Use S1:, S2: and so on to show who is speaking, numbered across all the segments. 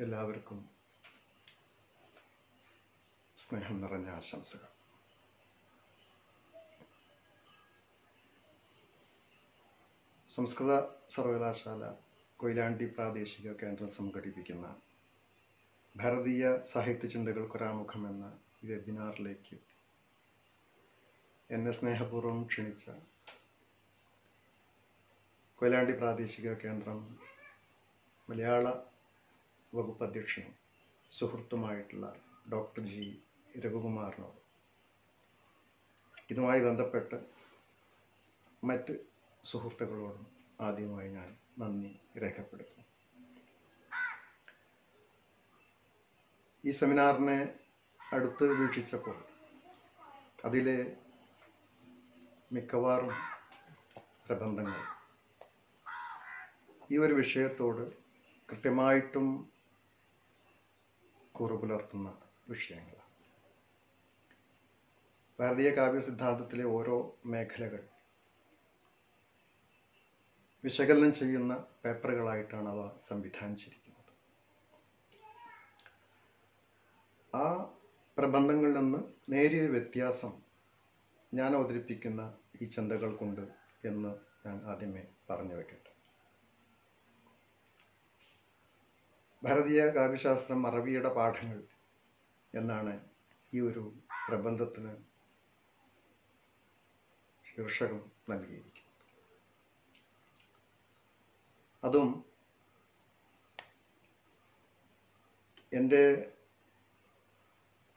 S1: എല്ലാവർക്കും സ്നേഹം നിറഞ്ഞ ആശംസകൾ. സംസ്കൃത സർവകലാശാല കൊയിലാണ്ടി പ്രാദേശിക കേന്ദ്രം സംഘടിപ്പിക്കുന്ന ഭാരതീയ സാഹിത്യ ചിന്തകൾക്കൊരാമുഖം എന്ന ഈ വെബിനാറിലേക്ക് എന്നെ സ്നേഹപൂർവ്വം ക്ഷണിച്ച കൊയിലാണ്ടി പ്രാദേശിക കേന്ദ്രം മലയാള വകുപ്പ് അധ്യക്ഷനും സുഹൃത്തുമായിട്ടുള്ള ഡോക്ടർ ജി രഘുകുമാറിനോട് ഇതുമായി ബന്ധപ്പെട്ട് മറ്റ് സുഹൃത്തുക്കളോടും ആദ്യമായി ഞാൻ നന്ദി രേഖപ്പെടുത്തുന്നു. ഈ സെമിനാറിനെ അടുത്ത് വീക്ഷിച്ചപ്പോൾ അതിലെ മിക്കവാറും പ്രബന്ധങ്ങൾ ഈ ഒരു വിഷയത്തോട് കൃത്യമായിട്ടും കൂറുപുലർത്തുന്ന വിഷയങ്ങളാണ്. ഭാരതീയ കാവ്യ സിദ്ധാന്തത്തിലെ ഓരോ മേഖലകൾ വിശകലനം ചെയ്യുന്ന പേപ്പറുകളായിട്ടാണ് അവ സംവിധാനിച്ചിരിക്കുന്നത്. ആ പ്രബന്ധങ്ങളിൽ നിന്ന് നേരിയ വ്യത്യാസം ഞാൻ അവതരിപ്പിക്കുന്ന ഈ ചിന്തകൾക്കുണ്ട് എന്ന് ഞാൻ ആദ്യമേ പറഞ്ഞു വയ്ക്കട്ടെ. ഭാരതീയ കാവ്യശാസ്ത്രം അറബിയുടെ പാഠങ്ങൾ എന്നാണ് ഈ ഒരു പ്രബന്ധത്തിന് ശീർഷകം നൽകിയിരിക്കുന്നത്. അതും എൻ്റെ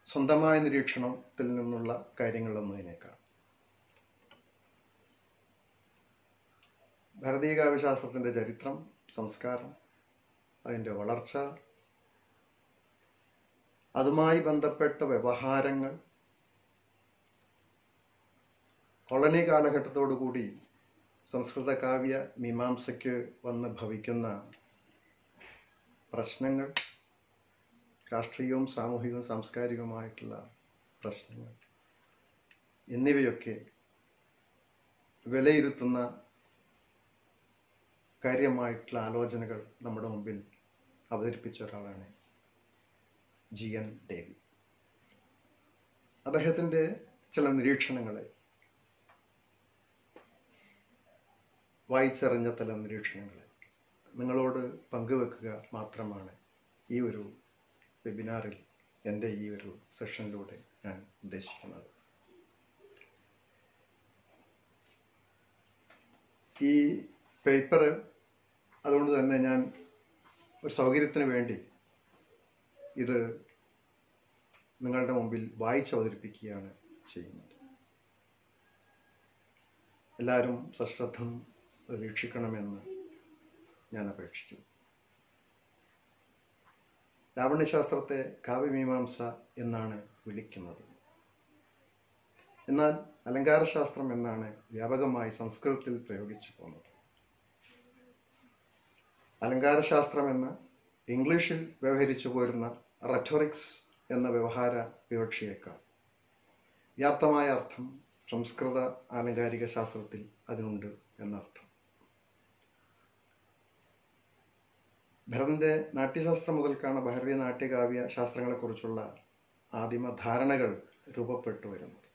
S1: സ്വന്തമായ നിരീക്ഷണത്തിൽ നിന്നുള്ള കാര്യങ്ങളെന്നതിനേക്കാൾ ഭാരതീയ കാവ്യശാസ്ത്രത്തിൻ്റെ ചരിത്രം, സംസ്കാരം, അതിൻ്റെ വളർച്ച, അതുമായി ബന്ധപ്പെട്ട വ്യവഹാരങ്ങൾ, കോളനി കാലഘട്ടത്തോടുകൂടി സംസ്കൃത കാവ്യ മീമാംസയ്ക്ക് വന്ന് ഭവിക്കുന്ന പ്രശ്നങ്ങൾ, രാഷ്ട്രീയവും സാമൂഹികവും സാംസ്കാരികവുമായിട്ടുള്ള പ്രശ്നങ്ങൾ എന്നിവയൊക്കെ വിലയിരുത്തുന്ന കാര്യമായിട്ടുള്ള ആലോചനകൾ നമ്മുടെ മുമ്പിൽ അവതരിപ്പിച്ച ഒരാളാണ് GN ഡേവി. അദ്ദേഹത്തിൻ്റെ ചില നിരീക്ഷണങ്ങളെ, വായിച്ചറിഞ്ഞ ചില നിരീക്ഷണങ്ങളെ നിങ്ങളോട് പങ്കുവെക്കുക മാത്രമാണ് ഈ ഒരു വെബിനാറിൽ എൻ്റെ ഈ ഒരു സെഷനിലൂടെ ഞാൻ ഉദ്ദേശിക്കുന്നത്. ഈ പേപ്പർ അതുകൊണ്ട് തന്നെ ഞാൻ ഒരു സൗകര്യത്തിന് വേണ്ടി ഇത് നിങ്ങളുടെ മുമ്പിൽ വായിച്ചവതരിപ്പിക്കുകയാണ് ചെയ്യുന്നത്. എല്ലാവരും സശ്രദ്ധം വീക്ഷിക്കണമെന്ന് ഞാൻ അപേക്ഷിക്കുന്നു. ലാവണ്യശാസ്ത്രത്തെ കാവ്യമീമാംസ എന്നാണ് വിളിക്കുന്നത്. എന്നാൽ അലങ്കാരശാസ്ത്രം എന്നാണ് വ്യാപകമായി സംസ്കൃതത്തിൽ പ്രയോഗിച്ചു പോകുന്നത്. അലങ്കാരശാസ്ത്രം എന്ന ഇംഗ്ലീഷിൽ വ്യവഹരിച്ചു പോരുന്ന റെറ്റോറിക്സ് എന്ന വ്യവഹാര വിവക്ഷയേക്കാൾ വ്യാപ്തമായ അർത്ഥം സംസ്കൃത ആലങ്കാരിക ശാസ്ത്രത്തിൽ അതിനുണ്ട് എന്നർത്ഥം. ഭരതന്റെ നാട്യശാസ്ത്രം മുതൽക്കാണ് ഭാരതീയ നാട്യകാവ്യ ശാസ്ത്രങ്ങളെക്കുറിച്ചുള്ള ആദിമ ധാരണകൾ രൂപപ്പെട്ടു വരുന്നത്.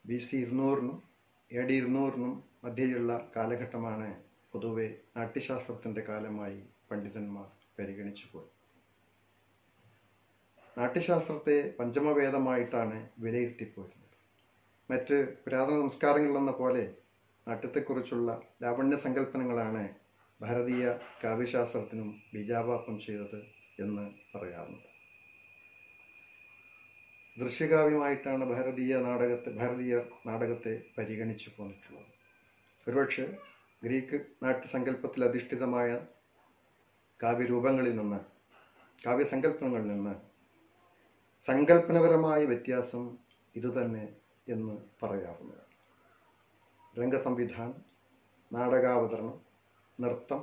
S1: BC 200-നും AD 200-നും മധ്യയുള്ള കാലഘട്ടമാണ് പൊതുവെ നാട്യശാസ്ത്രത്തിൻ്റെ കാലമായി പണ്ഡിതന്മാർ പരിഗണിച്ചു പോയി. നാട്യശാസ്ത്രത്തെ പഞ്ചമവേദമായിട്ടാണ് വിലയിരുത്തിപ്പോരുന്നത്. മറ്റ് പുരാതന സംസ്കാരങ്ങളിലെന്ന പോലെ നാട്യത്തെക്കുറിച്ചുള്ള ലാവണ്യ സങ്കല്പനങ്ങളാണ് ഭാരതീയ കാവ്യശാസ്ത്രത്തിനും ബീജാവാപം ചെയ്തത് എന്ന് പറയാറുണ്ട്. ദൃശ്യകാവ്യമായിട്ടാണ് ഭാരതീയ നാടകത്തെ പരിഗണിച്ചു പോന്നിട്ടുള്ളത്. ഒരുപക്ഷെ ഗ്രീക്ക് നാട്യസങ്കല്പത്തിൽ അധിഷ്ഠിതമായ കാവ്യസങ്കല്പങ്ങളിൽ നിന്ന് സങ്കല്പനപരമായ വ്യത്യാസം ഇതുതന്നെ എന്ന് പറയാവുന്നതാണ്. രംഗസംവിധാനം, നാടകാവതരണം, നൃത്തം,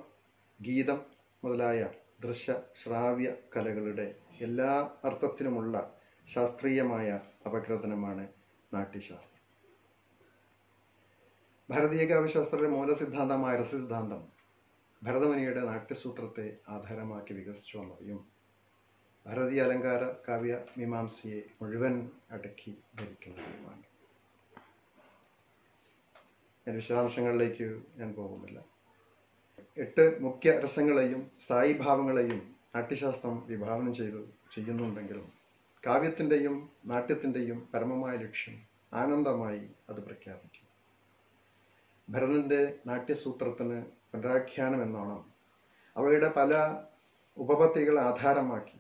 S1: ഗീതം മുതലായ ദൃശ്യ ശ്രാവ്യ കലകളുടെ എല്ലാ അർത്ഥത്തിലുമുള്ള ശാസ്ത്രീയമായ അപഗ്രഥനമാണ് നാട്യശാസ്ത്രം. ഭാരതീയ കാവ്യശാസ്ത്രത്തിലെ മൂലസിദ്ധാന്തമായ രസസിദ്ധാന്തം ഭരതമുനിയുടെ നാട്യസൂത്രത്തെ ആധാരമാക്കി വികസിച്ചു വന്നവയും ഭാരതീയ അലങ്കാര കാവ്യ മീമാംസയെ മുഴുവൻ അടക്കി ധരിക്കുന്നതുമാണ്. വിശദാംശങ്ങളിലേക്ക് ഞാൻ പോകുന്നില്ല. 8 മുഖ്യ രസങ്ങളെയും സ്ഥായി ഭാവങ്ങളെയും നാട്യശാസ്ത്രം വിഭാവനം ചെയ്യുന്നുണ്ടെങ്കിലും കാവ്യത്തിൻ്റെയും നാട്യത്തിൻ്റെയും പരമമായ ലക്ഷ്യം ആനന്ദമായി അത് പ്രഖ്യാപിക്കും. ഭരതന്റെ നാട്യസൂത്രത്തിന് പുനരാഖ്യാനം എന്നോണം അവയുടെ പല ഉപപത്തികളെ ആധാരമാക്കി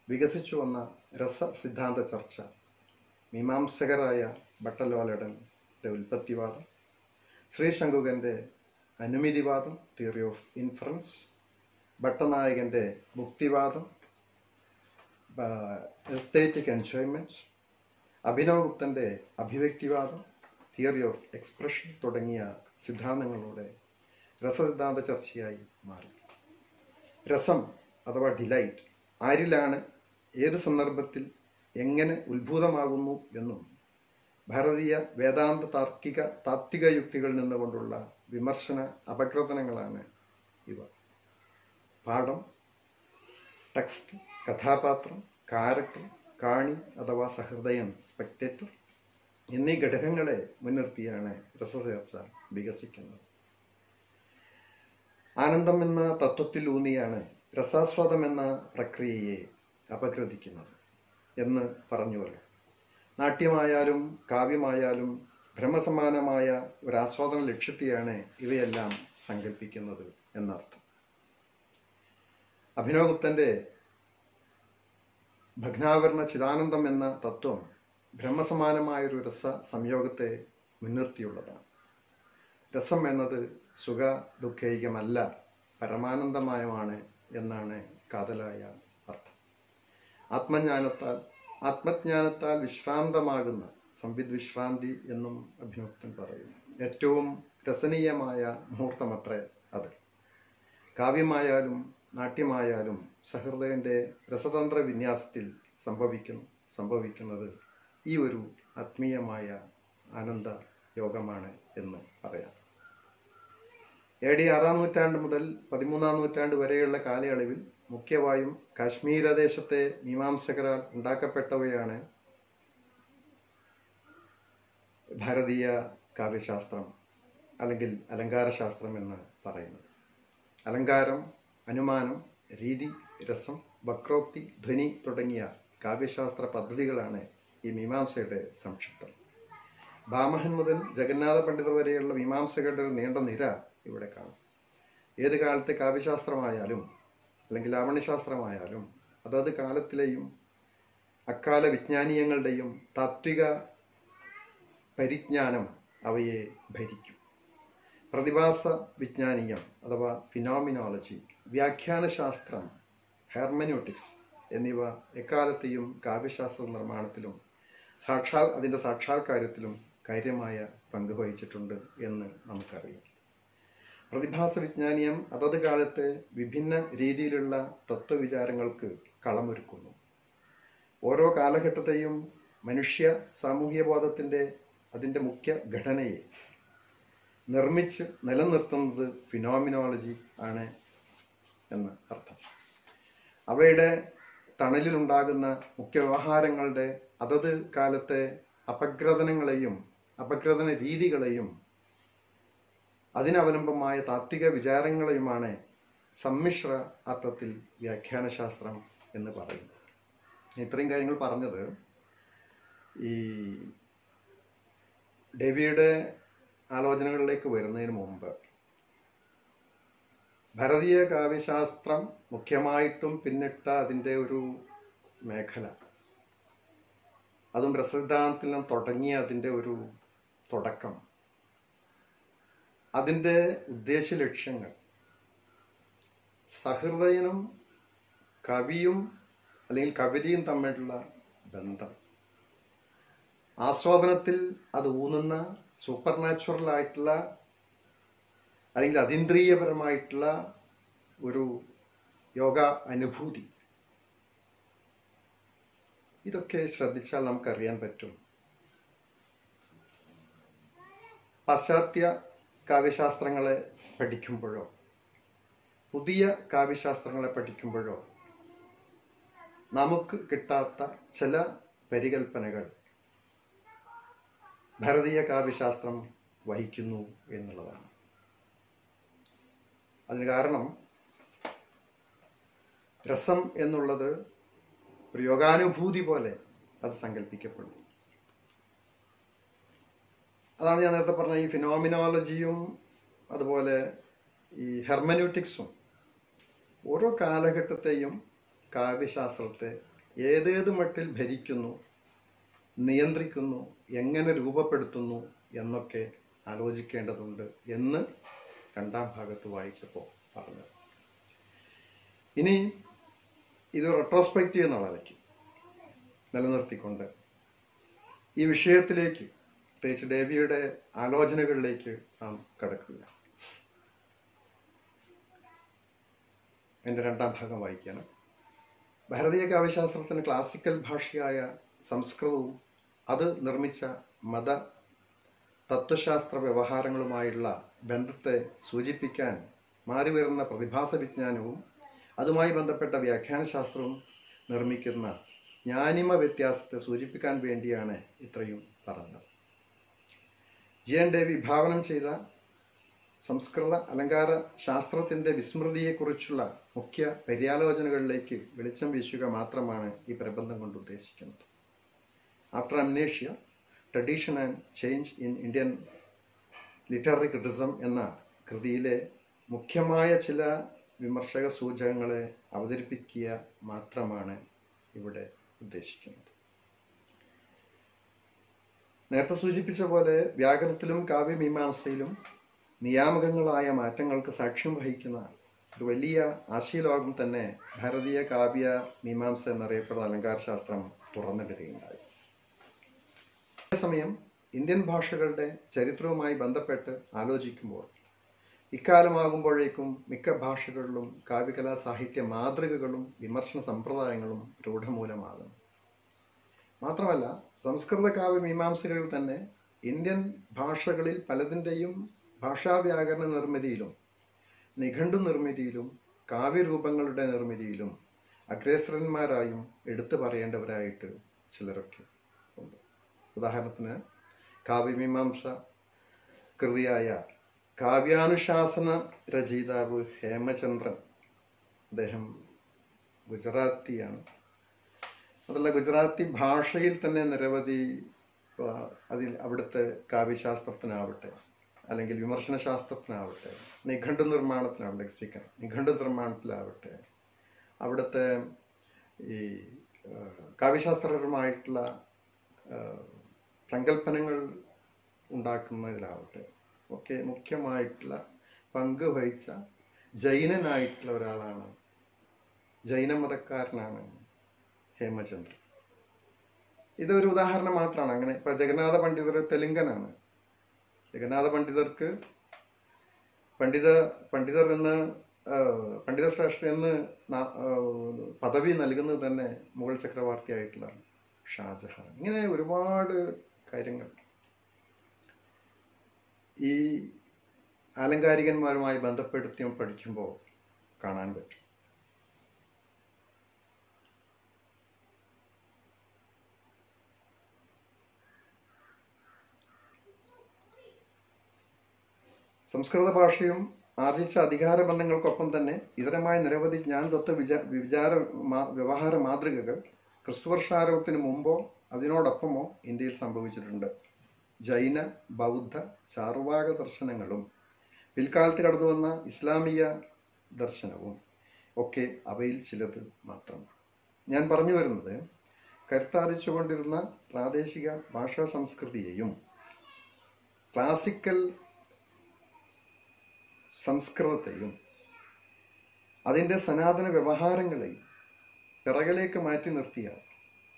S1: വികസിച്ചു വന്ന രസസിദ്ധാന്ത ചർച്ച മീമാംസകരായ ഭട്ടലോലടൻ്റെ ഉൽപ്പത്തിവാദം, ശ്രീശങ്കുകൻ്റെ അനുമതിവാദം തിയറി ഓഫ് ഇൻഫറൻസ്, ഭട്ടനായകൻ്റെ മുക്തിവാദം എസ്തേറ്റിക് എൻജോയ്മെൻറ്റ്, അഭിനവഗുപ്തൻ്റെ അഭിവ്യക്തിവാദം തിയറി ഓഫ് എക്സ്പ്രഷൻ തുടങ്ങിയ സിദ്ധാന്തങ്ങളുടെ രസസിദ്ധാന്ത ചർച്ചയായി മാറി. രസം അഥവാ ഡിലൈറ്റ് ആരിലാണ്, ഏത് സന്ദർഭത്തിൽ, എങ്ങനെ ഉത്ഭൂതമാകുന്നു എന്നും ഭാരതീയ വേദാന്ത താത്വിക യുക്തികളിൽ നിന്നുകൊണ്ടുള്ള വിമർശന അപഗ്രഥനങ്ങളാണ് ഇവ. പാഠം, ടെക്സ്റ്റ്, കഥാപാത്രം, ക്യാരക്ടർ, കാണി അഥവാ സഹൃദയൻ സ്പെക്ടേറ്റർ എന്നീ ഘടകങ്ങളെ മുൻനിർത്തിയാണ് രസചർച്ച വികസിക്കുന്നത്. ആനന്ദം എന്ന തത്വത്തിൽ ഊന്നിയാണ് രസാസ്വാദം എന്ന പ്രക്രിയയെ അപഗ്രഥിക്കുന്നത് എന്ന് പറഞ്ഞുവല്ലോ. നാട്യമായാലും കാവ്യമായാലും ബ്രഹ്മസമാനമായ ഒരാസ്വാദന ലക്ഷ്യത്തെയാണ് ഇവയെല്ലാം സങ്കല്പിക്കുന്നത് എന്നർത്ഥം. അഭിനവഗുപ്തന്റെ ഭഗ്നാവരണ ചിദാനന്ദം എന്ന തത്വം ബ്രഹ്മസമാനമായൊരു രസ സംയോഗത്തെ മുൻനിർത്തിയുള്ളതാണ്. രസം എന്നത് സുഖ ദുഃഖൈകമല്ല, പരമാനന്ദമയമാണ് എന്നാണ് കാതലായ അർത്ഥം. ആത്മജ്ഞാനത്താൽ വിശ്രാന്തമാകുന്ന സംവിദ് വിശ്രാന്തി എന്നും അഭിനവഗുപ്തൻ പറയുന്നു. ഏറ്റവും രസനീയമായ മുഹൂർത്തമത്രേ അത്. കാവ്യമായാലും നാട്യമായാലും സഹൃദയന്റെ രസതന്ത്ര വിന്യാസത്തിൽ സംഭവിക്കുന്നത് ഈ ഒരു ആത്മീയമായ ആനന്ദ യോഗമാണ് എന്ന് പറയാം. AD 6-ാം നൂറ്റാണ്ട് മുതൽ 13-ാം നൂറ്റാണ്ട് വരെയുള്ള കാലയളവിൽ മുഖ്യമായും കാശ്മീരദേശത്തെ മീമാംസകരാൽ ഉണ്ടാക്കപ്പെട്ടവയാണ് ഭാരതീയ കാവ്യശാസ്ത്രം അല്ലെങ്കിൽ അലങ്കാരശാസ്ത്രം എന്ന് പറയുന്നത്. അലങ്കാരം, അനുമാനം, രീതി, രസം, വക്രോക്തി, ധ്വനി തുടങ്ങിയ കാവ്യശാസ്ത്ര പദ്ധതികളാണ് ഈ മീമാംസയുടെ സംക്ഷിപ്തം. ഭാമഹൻ മുതൽ ജഗന്നാഥ പണ്ഡിതർ വരെയുള്ള മീമാംസകരുടെ ഒരു നീണ്ട നിര ഇവിടെ കാണാം. ഏത് കാലത്തെ കാവ്യശാസ്ത്രമായാലും അല്ലെങ്കിൽ ലാവണ്യശാസ്ത്രമായാലും അതത് കാലത്തിലെയും അക്കാല വിജ്ഞാനീയങ്ങളുടെയും താത്വിക പരിജ്ഞാനം അവയെ ഭരിക്കും. പ്രതിഭാസ വിജ്ഞാനീയം അഥവാ ഫിനോമിനോളജി, വ്യാഖ്യാനശാസ്ത്രം, ഹെർമന്യൂട്ടിക്സ് എന്നിവ എക്കാലത്തെയും കാവ്യശാസ്ത്ര നിർമ്മാണത്തിലും അതിൻ്റെ സാക്ഷാത്കാര്യത്തിലും കാര്യമായ പങ്ക് വഹിച്ചിട്ടുണ്ട് എന്ന് നമുക്കറിയാം. പ്രതിഭാസ വിജ്ഞാനീയം അതത് കാലത്തെ വിഭിന്ന രീതിയിലുള്ള തത്വവിചാരങ്ങൾക്ക് കളമൊരുക്കുന്നു. ഓരോ കാലഘട്ടത്തെയും മനുഷ്യ സാമൂഹ്യ ബോധത്തിൻ്റെ അതിൻ്റെ മുഖ്യ ഘടനയെ നിർമ്മിച്ച് നിലനിർത്തുന്നത് ഫിനോമിനോളജി ആണ് എന്ന് അർത്ഥം. അവയുടെ തണലിലുണ്ടാകുന്ന മുഖ്യ വ്യവഹാരങ്ങളുടെ അതത് കാലത്തെ അപഗ്രഥന രീതികളെയും അതിനവലംബമായ താത്വിക വിചാരങ്ങളെയുമാണ് സമ്മിശ്ര അർത്ഥത്തിൽ വ്യാഖ്യാനശാസ്ത്രം എന്ന് പറയുന്നത്. ഇത്രയും കാര്യങ്ങൾ പറഞ്ഞത് ഈ ഡേവിയുടെ ആലോചനകളിലേക്ക് വരുന്നതിന് മുമ്പ് ഭാരതീയ കാവ്യശാസ്ത്രം മുഖ്യമായിട്ടും പിന്നിട്ട അതിൻ്റെ ഒരു മേഖല, അതും രസസിദ്ധാന്തത്തിൽ നിന്നും തുടങ്ങിയ അതിൻ്റെ ഒരു തുടക്കം, അതിൻ്റെ ഉദ്ദേശ ലക്ഷ്യങ്ങൾ, സഹൃദയനും കവിയും അല്ലെങ്കിൽ കവിതയും തമ്മിലുള്ള ബന്ധം, ആസ്വാദനത്തിൽ അത് ഊന്നുന്ന സൂപ്പർ നാച്ചുറൽ ആയിട്ടുള്ള അല്ലെങ്കിൽ അതീന്ദ്രിയപരമായിട്ടുള്ള ഒരു യോഗ അനുഭൂതി, ഇതൊക്കെ ശ്രദ്ധിച്ചാൽ നമുക്കറിയാൻ പറ്റും പാശ്ചാത്യ കാവ്യശാസ്ത്രങ്ങളെ പഠിക്കുമ്പോഴോ പുതിയ കാവ്യശാസ്ത്രങ്ങളെ പഠിക്കുമ്പോഴോ നമുക്ക് കിട്ടാത്ത ചില പരികൽപ്പനകൾ ഭാരതീയ കാവ്യശാസ്ത്രം വഹിക്കുന്നു എന്നുള്ളതാണ്. അതിന് കാരണം രസം എന്നുള്ളത് ഒരു യോഗാനുഭൂതി പോലെ അത് സങ്കല്പിക്കപ്പെടുന്നു. അതാണ് ഞാൻ നേരത്തെ പറഞ്ഞ ഈ ഫിനോമിനോളജിയും അതുപോലെ ഈ ഹെർമന്യൂട്ടിക്സും ഓരോ കാലഘട്ടത്തെയും കാവ്യശാസ്ത്രത്തെ ഏതേത് മട്ടിൽ ഭരിക്കുന്നു, നിയന്ത്രിക്കുന്നു, എങ്ങനെ രൂപപ്പെടുത്തുന്നു എന്നൊക്കെ ആലോചിക്കേണ്ടതുണ്ട് എന്ന് രണ്ടാം ഭാഗത്ത് വായിച്ചപ്പോൾ പറഞ്ഞത്. ഇനി ഇത് റെട്രോസ്പെക്റ്റീവ് എന്നുള്ളതിലേക്ക് നിലനിർത്തിക്കൊണ്ട് ഈ വിഷയത്തിലേക്ക്, പ്രത്യേകിച്ച് ഡേവിയുടെ ആലോചനകളിലേക്ക് നാം കടക്കുക. എൻ്റെ രണ്ടാം ഭാഗം വായിക്കുകയാണ്. ഭാരതീയ കാവ്യശാസ്ത്രത്തിന് ക്ലാസിക്കൽ ഭാഷയായ സംസ്കൃതവും അത് നിർമ്മിച്ച മത തത്വശാസ്ത്ര വ്യവഹാരങ്ങളുമായുള്ള ബന്ധത്തെ സൂചിപ്പിക്കാൻ മാറിവരുന്ന പ്രതിഭാസ വിജ്ഞാനവും അതുമായി ബന്ധപ്പെട്ട വ്യാഖ്യാനശാസ്ത്രവും നിർമ്മിക്കുന്ന ജ്ഞാനിമ വ്യത്യാസത്തെ സൂചിപ്പിക്കാൻ വേണ്ടിയാണ് ഇത്രയും പറഞ്ഞത്. ജി.എൻ. ഡേവി വിഭാവനം ചെയ്ത സംസ്കൃത അലങ്കാര ശാസ്ത്രത്തിൻ്റെ വിസ്മൃതിയെക്കുറിച്ചുള്ള മുഖ്യ പര്യാലോചനകളിലേക്ക് വെളിച്ചം വീശുക മാത്രമാണ് ഈ പ്രബന്ധം കൊണ്ട് ഉദ്ദേശിക്കുന്നത്. After amnesia, tradition and change in Indian literary criticism എന്ന കൃതിയിലെ മുഖ്യമായ ചില വിമർശക സൂചകങ്ങളെ അവതരിപ്പിക്കുക മാത്രമാണ് ഇവിടെ ഉദ്ദേശിക്കുന്നത്. നേരത്തെ സൂചിപ്പിച്ച പോലെ വ്യാകരണത്തിലും കാവ്യമീമാംസയിലും നിയാമകങ്ങളായ മാറ്റങ്ങൾക്ക് സാക്ഷ്യം വഹിക്കുന്ന ഒരു വലിയ ആശയലോകം തന്നെ ഭാരതീയ കാവ്യ മീമാംസ എന്നറിയപ്പെടുന്ന അലങ്കാരശാസ്ത്രം തുറന്നിടുകയുണ്ടായി. അതേസമയം ഇന്ത്യൻ ഭാഷകളുടെ ചരിത്രവുമായി ബന്ധപ്പെട്ട് ആലോചിക്കുമ്പോൾ ഇക്കാലമാകുമ്പോഴേക്കും മിക്ക ഭാഷകളിലും കാവ്യകലാ സാഹിത്യ മാതൃകകളും വിമർശന സമ്പ്രദായങ്ങളും രൂഢമൂലമാകുന്നു. മാത്രമല്ല, സംസ്കൃത കാവ്യ മീമാംസകളിൽ തന്നെ ഇന്ത്യൻ ഭാഷകളിൽ പലതിൻ്റെയും ഭാഷാവ്യാകരണ നിർമ്മിതിയിലും നിഘണ്ടു നിർമ്മിതിയിലും കാവ്യരൂപങ്ങളുടെ നിർമ്മിതിയിലും അഗ്രേസരന്മാരായും എടുത്തു പറയേണ്ടവരായിട്ട് ചിലരൊക്കെ ഉണ്ട്. ഉദാഹരണത്തിന് കാവ്യമീമാംസ കൃതിയായ കാവ്യാനുശാസന രചയിതാവ് ഹേമചന്ദ്രൻ, അദ്ദേഹം ഗുജറാത്തിയാണ്. അതല്ല, ഗുജറാത്തി ഭാഷയിൽ തന്നെ നിരവധി അവിടുത്തെ കാവ്യശാസ്ത്രത്തിനാവട്ടെ അല്ലെങ്കിൽ വിമർശനശാസ്ത്രത്തിനാവട്ടെ, നിഘണ്ടു നിർമ്മാണത്തിനാവട്ടെ, നിഘണ്ടു നിർമ്മാണത്തിലാവട്ടെ, അവിടുത്തെ ഈ കാവ്യശാസ്ത്രപരമായിട്ടുള്ള സങ്കല്പനങ്ങൾ ഉണ്ടാക്കുന്നതിലാവട്ടെ ഒക്കെ മുഖ്യമായിട്ടുള്ള പങ്ക് വഹിച്ച ജൈനനായിട്ടുള്ള ഒരാളാണ്, ജൈനമതക്കാരനാണ് ഹേമചന്ദ്രൻ. ഇതൊരു ഉദാഹരണം മാത്രമാണ്. അങ്ങനെ ഇപ്പം ജഗന്നാഥ പണ്ഡിതർ തെലുങ്കനാണ്. ജഗന്നാഥ പണ്ഡിതർക്ക് പണ്ഡിതർ എന്ന് പണ്ഡിതശ്രേഷ്ഠ എന്ന് പദവി നൽകുന്നത് തന്നെ മുഗൾ ചക്രവർത്തിയായിട്ടുള്ള ഷാജഹാൻ. ഇങ്ങനെ ഒരുപാട് കാര്യങ്ങൾ ഈ ആലങ്കാരികന്മാരുമായി ബന്ധപ്പെടുത്തി പഠിക്കുമ്പോൾ കാണാൻ പറ്റും. സംസ്കൃത ഭാഷയും ആർജിച്ച അധികാര ബന്ധങ്ങൾക്കൊപ്പം തന്നെ ഇതരമായ നിരവധി ജ്ഞാനതത്വ വ്യവഹാര മാതൃകകൾ ക്രിസ്തുവർഷാരംഭത്തിന് മുമ്പോ അതിനോടൊപ്പമോ ഇന്ത്യയിൽ സംഭവിച്ചിട്ടുണ്ട്. ജൈന, ബൗദ്ധ, ചാർവാക ദർശനങ്ങളും പിൽക്കാലത്ത് കടന്നു വന്ന ഇസ്ലാമിക ദർശനവും ഒക്കെ അവയിൽ ചിലത് മാത്രമാണ്. ഞാൻ പറഞ്ഞു വരുന്നത്, കരുത്താർജിച്ചുകൊണ്ടിരുന്ന പ്രാദേശിക ഭാഷാ സംസ്കൃതിയെയും ക്ലാസിക്കൽ സംസ്കൃതത്തെയും അതിൻ്റെ സനാതന വ്യവഹാരങ്ങളെയും പിറകിലേക്ക് മാറ്റി നിർത്തിയ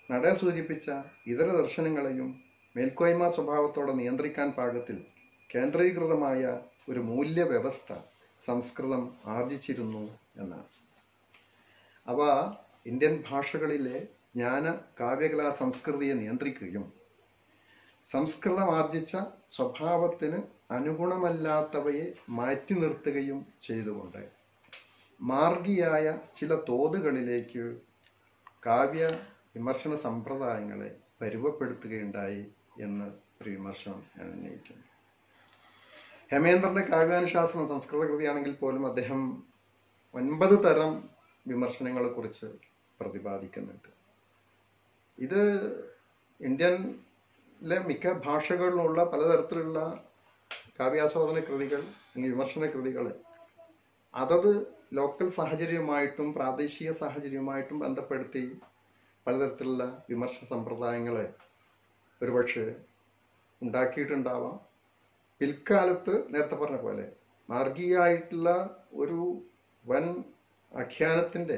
S1: നട സൂചിപ്പിച്ച ഇതര ദർശനങ്ങളെയും മേൽക്കോയ്മ സ്വഭാവത്തോടെ നിയന്ത്രിക്കാൻ പാകത്തിൽ കേന്ദ്രീകൃതമായ ഒരു മൂല്യവ്യവസ്ഥ സംസ്കൃതം ആർജിച്ചിരുന്നു എന്നാണ്. അവ ഇന്ത്യൻ ഭാഷകളിലെ ജ്ഞാന കാവ്യകലാ സംസ്കൃതിയെ നിയന്ത്രിക്കുകയും സംസ്കൃതം ആർജിച്ച സ്വഭാവത്തിന് അനുഗുണമല്ലാത്തവയെ മാറ്റി നിർത്തുകയും ചെയ്തുകൊണ്ട് മാർഗിയായ ചില തോതുകളിലേക്ക് കാവ്യ വിമർശന സമ്പ്രദായങ്ങളെ പരുവപ്പെടുത്തുകയുണ്ടായി എന്ന് ഒരു വിമർശനം ഞാൻ ഉന്നയിക്കുന്നു. ഹേമേന്ദ്രന്റെ കാവ്യാനുശാസനം സംസ്കൃത കൃതിയാണെങ്കിൽ പോലും അദ്ദേഹം 9 തരം വിമർശനങ്ങളെക്കുറിച്ച് പ്രതിപാദിക്കുന്നുണ്ട്. ഇത് ഇന്ത്യയിലെ മിക്ക ഭാഷകളിലുള്ള പലതരത്തിലുള്ള കാവ്യാസ്വാദന കൃതികൾ അല്ലെങ്കിൽ വിമർശന കൃതികൾ അതത് ലോക്കൽ സാഹചര്യവുമായിട്ടും പ്രാദേശിക സാഹചര്യവുമായിട്ടും ബന്ധപ്പെടുത്തി പലതരത്തിലുള്ള വിമർശന സമ്പ്രദായങ്ങളെ ഒരുപക്ഷെ ഉണ്ടാക്കിയിട്ടുണ്ടാവാം. പിൽക്കാലത്ത് നേരത്തെ പറഞ്ഞ പോലെ മാർഗീയായിട്ടുള്ള ഒരു വൻ ആഖ്യാനത്തിൻ്റെ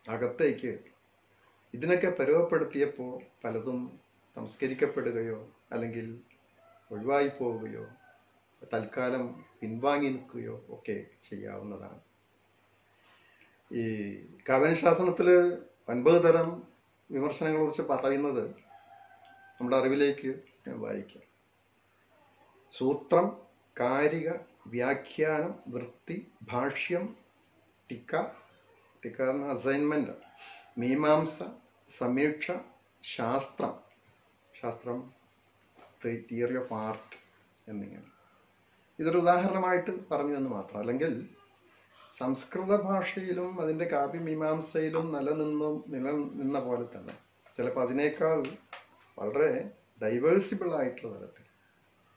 S1: അകത്തേക്ക് ഇതിനൊക്കെ പരുവപ്പെടുത്തിയപ്പോൾ പലതും സംസ്കരിക്കപ്പെടുകയോ അല്ലെങ്കിൽ ഒഴിവായി പോവുകയോ തൽക്കാലം പിൻവാങ്ങി നിൽക്കുകയോ ഒക്കെ ചെയ്യാവുന്നതാണ്. ഈ കാവ്യാനുശാസനത്തിൽ 9 തരം വിമർശനങ്ങളെ കുറിച്ച് പറയുന്നത് നമ്മുടെ അറിവിലേക്ക് ഞാൻ വായിക്കാം. സൂത്രം, കാരിക, വ്യാഖ്യാനം, വൃത്തി, ഭാഷ്യം, ടിക്ക അസൈൻമെന്റ്, മീമാംസ, സമീക്ഷ, ശാസ്ത്രം തിയറി ഓഫ് ആർട്ട് എന്നിങ്ങനെ. ഇതൊരു ഉദാഹരണമായിട്ട് പറഞ്ഞു എന്ന് മാത്രം. അല്ലെങ്കിൽ സംസ്കൃത ഭാഷയിലും അതിൻ്റെ കാവ്യമീമാംസയിലും നിലനിന്ന പോലെ തന്നെ ചിലപ്പോൾ അതിനേക്കാൾ വളരെ ഡൈവേഴ്സിബിൾ ആയിട്ടുള്ള തലത്തിൽ,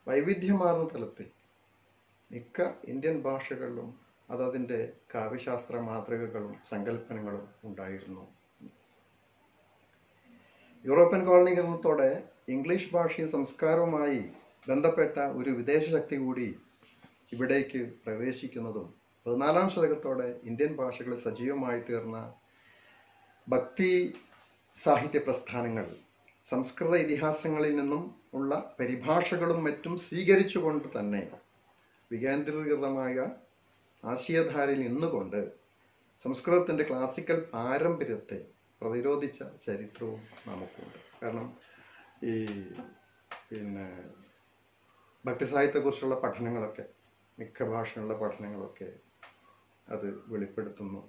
S1: വൈവിധ്യമാർന്ന തലത്തിൽ മിക്ക ഇന്ത്യൻ ഭാഷകളിലും അതതിൻ്റെ കാവ്യശാസ്ത്ര മാതൃകകളും സങ്കല്പനങ്ങളും ഉണ്ടായിരുന്നു. യൂറോപ്യൻ കോളനീകരണത്തോടെ ഇംഗ്ലീഷ് ഭാഷയും സംസ്കാരവുമായി ബന്ധപ്പെട്ട ഒരു വിദേശ ശക്തി കൂടി ഇവിടേക്ക് പ്രവേശിക്കുന്നതും 14ാം ശതകത്തോടെ ഇന്ത്യൻ ഭാഷകളിൽ സജീവമായി തീർന്ന ഭക്തി സാഹിത്യ പ്രസ്ഥാനങ്ങൾ സംസ്കൃത ഇതിഹാസങ്ങളിൽ നിന്നും ഉള്ള പരിഭാഷകളും മറ്റും സ്വീകരിച്ചുകൊണ്ട് തന്നെ വികേന്ദ്രീകൃതമായ ആശയധാരയിൽ നിന്നുകൊണ്ട് സംസ്കൃതത്തിൻ്റെ ക്ലാസിക്കൽ പാരമ്പര്യത്തെ പ്രതിരോധിച്ച ചരിത്രവും നമുക്കുണ്ട്. കാരണം ഈ ഭക്തിസാഹിത്യത്തെക്കുറിച്ചുള്ള പഠനങ്ങളൊക്കെ, മിക്ക ഭാഷകളുടെ പഠനങ്ങളൊക്കെ അത് വെളിപ്പെടുത്തുന്നു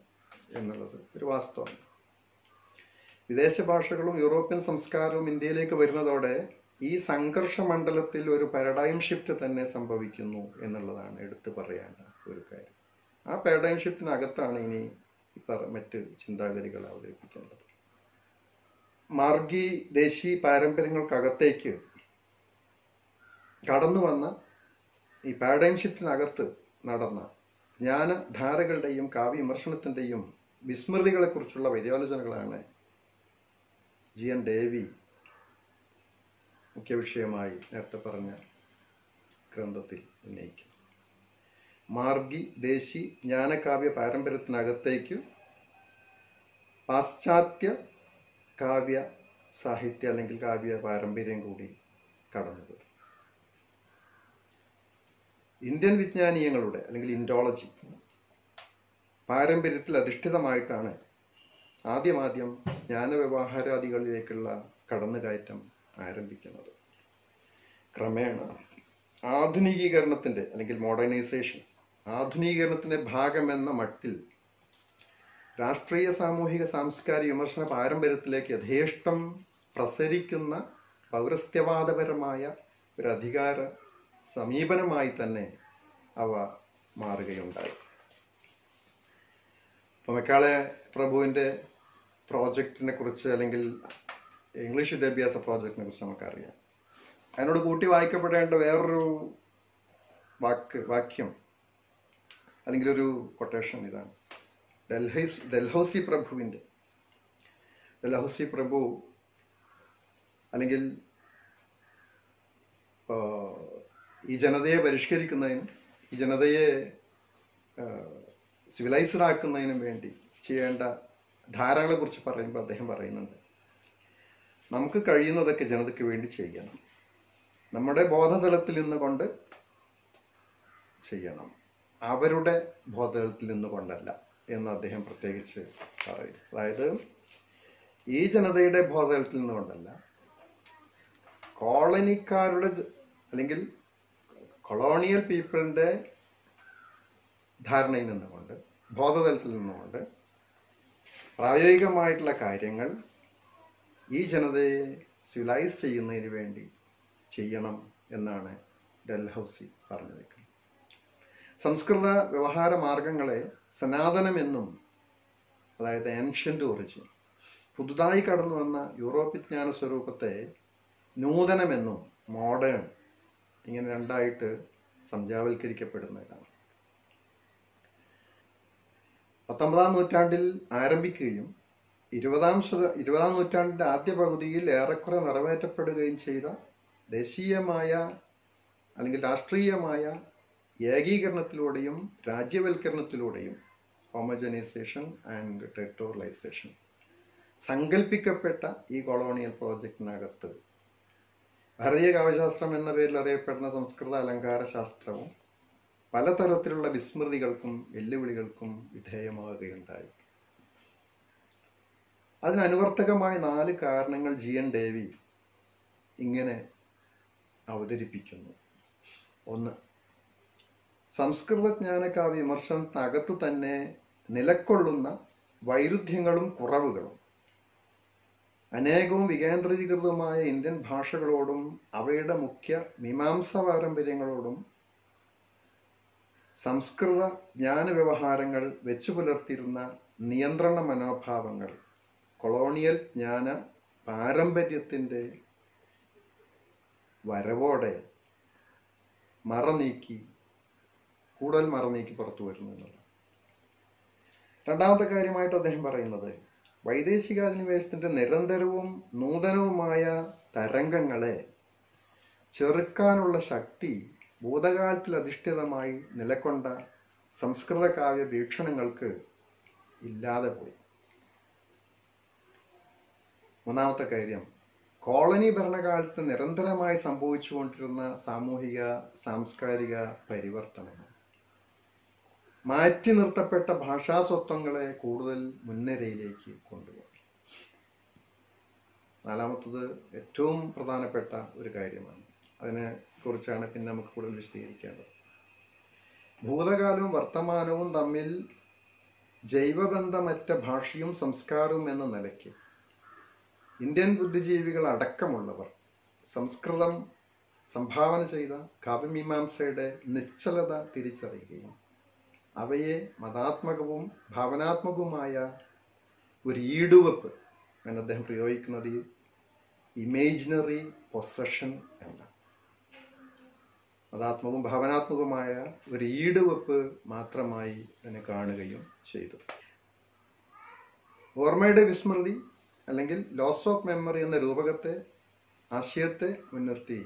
S1: എന്നുള്ളത് ഒരു വാസ്തവമാണ്. വിദേശ ഭാഷകളും യൂറോപ്യൻ സംസ്കാരവും ഇന്ത്യയിലേക്ക് വരുന്നതോടെ ഈ സംഘർഷ മണ്ഡലത്തിൽ ഒരു പാരഡൈം ഷിഫ്റ്റ് തന്നെ സംഭവിക്കുന്നു എന്നുള്ളതാണ് എടുത്തു പറയേണ്ട ഒരു കാര്യം. ആ പാരഡൈം ഷിഫ്റ്റിനകത്താണ് ഇനി മറ്റ് ചിന്താഗതികൾ അവതരിപ്പിക്കേണ്ടത്. മാർഗി ദേശീയ പാരമ്പര്യങ്ങൾക്കകത്തേക്ക് കടന്നു വന്ന ഈ പാരഡൈം ഷിഫ്റ്റിനകത്ത് നടന്ന ജ്ഞാനധാരകളുടെയും കാവ്യവിമർശനത്തിൻ്റെയും വിസ്മൃതികളെക്കുറിച്ചുള്ള പര്യാലോചനകളാണ് GN ഡേവി മുഖ്യ വിഷയമായി നേരത്തെ പറഞ്ഞ ഗ്രന്ഥത്തിൽ ഉന്നയിക്കും. മാർഗി ദേശി ജ്ഞാനകാവ്യ പാരമ്പര്യത്തിനകത്തേക്ക് പാശ്ചാത്യ കാവ്യ സാഹിത്യ അല്ലെങ്കിൽ കാവ്യ പാരമ്പര്യം കൂടി കടന്നത്. ഇന്ത്യൻ വിജ്ഞാനീയങ്ങളുടെ അല്ലെങ്കിൽ ഇൻഡോളജി പാരമ്പര്യത്തിൽ അധിഷ്ഠിതമായിട്ടാണ് ആദ്യം ജ്ഞാനവ്യവഹാരാദികളിലേക്കുള്ള കടന്നുകയറ്റം ആരംഭിക്കുന്നത്. ക്രമേണ ആധുനികീകരണത്തിൻ്റെ അല്ലെങ്കിൽ മോഡേണൈസേഷൻ, ആധുനീകരണത്തിൻ്റെ ഭാഗമെന്ന മട്ടിൽ രാഷ്ട്രീയ സാമൂഹിക സാംസ്കാരിക വിമർശന പാരമ്പര്യത്തിലേക്ക് യഥേഷ്ടം പ്രസരിക്കുന്ന പൗരസ്ത്യവാദപരമായ ഒരു അധികാര സമീപനമായി തന്നെ അവ മാറുകയുണ്ടായി. ഇപ്പോൾ മെക്കാളെ പ്രഭുവിൻ്റെ പ്രോജക്റ്റിനെ കുറിച്ച് അല്ലെങ്കിൽ ഇംഗ്ലീഷ് വിദ്യാഭ്യാസ പ്രോജക്റ്റിനെ കുറിച്ച് നമുക്കറിയാം. അതിനോട് കൂട്ടി വായിക്കപ്പെടേണ്ട വേറൊരു വാക്യം അല്ലെങ്കിൽ ഒരു കൊട്ടേഷൻ ഇതാണ്. ഡൽഹൌസി പ്രഭു അല്ലെങ്കിൽ ഈ ജനതയെ പരിഷ്കരിക്കുന്നതിനും ഈ ജനതയെ സിവിലൈസ്ഡ് ആക്കുന്നതിനും വേണ്ടി ചെയ്യേണ്ട ധാരകളെ കുറിച്ച് പറയുമ്പോൾ അദ്ദേഹം പറയുന്നുണ്ട്, നമുക്ക് കഴിയുന്നതൊക്കെ ജനതയ്ക്ക് വേണ്ടി ചെയ്യണം, നമ്മുടെ ബോധതലത്തിൽ നിന്നുകൊണ്ട് ചെയ്യണം, അവരുടെ ബോധതലത്തിൽ നിന്നുകൊണ്ടല്ല എന്ന് അദ്ദേഹം പ്രത്യേകിച്ച് പറയും. അതായത് ഈ ജനതയുടെ ബോധതലത്തിൽ നിന്നുകൊണ്ടല്ല, കോളനിക്കാരുടെ അല്ലെങ്കിൽ കൊളോണിയൽ പീപ്പിളിൻ്റെ ധാരണയിൽ നിന്നുകൊണ്ട്, ബോധതലത്തിൽ നിന്നുകൊണ്ട് പ്രായോഗികമായിട്ടുള്ള കാര്യങ്ങൾ ഈ ജനതയെ സിവിലൈസ് ചെയ്യുന്നതിന് വേണ്ടി ചെയ്യണം എന്നാണ് ഡൽഹൌസി പറഞ്ഞു വെക്കുന്നത്. സംസ്കൃത വ്യവഹാര മാർഗങ്ങളെ സനാതനമെന്നും, അതായത് ഏൻഷ്യൻ്റ് ഒറിജിൻ, പുതുതായി കടന്നു വന്ന യൂറോപ്യൻ ജ്ഞാന സ്വരൂപത്തെ നൂതനമെന്നും, മോഡേൺ, ഇങ്ങനെ രണ്ടായിട്ട് സംജാവൽക്കരിക്കപ്പെടുന്നതാണ്. 19-ാം നൂറ്റാണ്ടിൽ ആരംഭിക്കുകയും 20-ാം നൂറ്റാണ്ടിൻ്റെ ആദ്യ പകുതിയിൽ ഏറെക്കുറെ നിറവേറ്റപ്പെടുകയും ചെയ്ത ദേശീയമായ അല്ലെങ്കിൽ രാഷ്ട്രീയമായ ഏകീകരണത്തിലൂടെയും രാജ്യവൽക്കരണത്തിലൂടെയും, ഹോമോജനൈസേഷൻ ആൻഡ് ടെറിട്ടോറിയലൈസേഷൻ, സങ്കല്പിക്കപ്പെട്ട ഈ കൊളോണിയൽ പ്രോജക്റ്റിനകത്ത് ഭാരതീയ കാവ്യശാസ്ത്രം എന്ന പേരിൽ അറിയപ്പെടുന്ന സംസ്കൃത അലങ്കാര ശാസ്ത്രവും പലതരത്തിലുള്ള വിസ്മൃതികൾക്കും വെല്ലുവിളികൾക്കും വിധേയമാവുകയുണ്ടായി. അതിനനുവർത്തകമായ 4 കാരണങ്ങൾ GN ഡേവി ഇങ്ങനെ അവതരിപ്പിക്കുന്നു. 1. സംസ്കൃത ജ്ഞാനകാവ്യ വിമർശനത്തിനകത്ത് തന്നെ നിലക്കൊള്ളുന്ന വൈരുദ്ധ്യങ്ങളും കുറവുകളും അനേകവും വികേന്ദ്രീകൃതമായ ഇന്ത്യൻ ഭാഷകളോടും അവയുടെ മുഖ്യ മീമാംസ പാരമ്പര്യങ്ങളോടും സംസ്കൃത ജ്ഞാന വ്യവഹാരങ്ങൾ വെച്ചു പുലർത്തിയിരുന്ന നിയന്ത്രണ മനോഭാവങ്ങൾ കൊളോണിയൽ ജ്ഞാന പാരമ്പര്യത്തിൻ്റെ വരവോടെ കൂടുതൽ മറനീക്കി പുറത്തു വരുന്നു എന്നുള്ളത്. രണ്ടാമത്തെ കാര്യമായിട്ട് അദ്ദേഹം പറയുന്നത്, വൈദേശികാധിനിവേശത്തിൻ്റെ നിരന്തരവും നൂതനവുമായ തരംഗങ്ങളെ ചെറുക്കാനുള്ള ശക്തി ഭൂതകാലത്തിൽ അധിഷ്ഠിതമായി നിലകൊണ്ട സംസ്കൃത കാവ്യ വീക്ഷണങ്ങൾക്ക് ഇല്ലാതെ പോയി. മൂന്നാമത്തെ കാര്യം, കോളനി ഭരണകാലത്ത് നിരന്തരമായി സംഭവിച്ചുകൊണ്ടിരുന്ന സാമൂഹിക സാംസ്കാരിക പരിവർത്തനങ്ങൾ മാറ്റി നിർത്തപ്പെട്ട ഭാഷാസ്വത്വങ്ങളെ കൂടുതൽ മുൻനിരയിലേക്ക് കൊണ്ടുപോയി. നാലാമത്തത് ഏറ്റവും പ്രധാനപ്പെട്ട ഒരു കാര്യമാണ്. അതിനെ കുറിച്ചാണ് പിന്നെ നമുക്ക് കൂടുതൽ വിശദീകരിക്കേണ്ടത്. ഭൂതകാലവും വർത്തമാനവും തമ്മിൽ ജൈവബന്ധമറ്റ ഭാഷയും സംസ്കാരവും എന്ന നിലയ്ക്ക് ഇന്ത്യൻ ബുദ്ധിജീവികൾ അടക്കമുള്ളവർ സംസ്കൃതം സംഭാവന ചെയ്ത കാവ്യമീമാംസയുടെ നിശ്ചലത തിരിച്ചറിയുകയും അവയെ മതാത്മകവും ഭാവനാത്മകവുമായ ഒരു ഈടുവെപ്പ് എന്ന് അദ്ദേഹം പ്രയോഗിക്കുന്നത് ഇമേജിനറി പൊസഷൻ എന്ന മതാത്മകവും ഭാവനാത്മകവുമായ ഒരു ഈടുവെപ്പ് മാത്രമായി അതിനെ കാണുകയും ചെയ്തു. ഓർമ്മയുടെ വിസ്മൃതി അല്ലെങ്കിൽ ലോസ് ഓഫ് മെമ്മറി എന്ന ആശയത്തെ മുൻനിർത്തി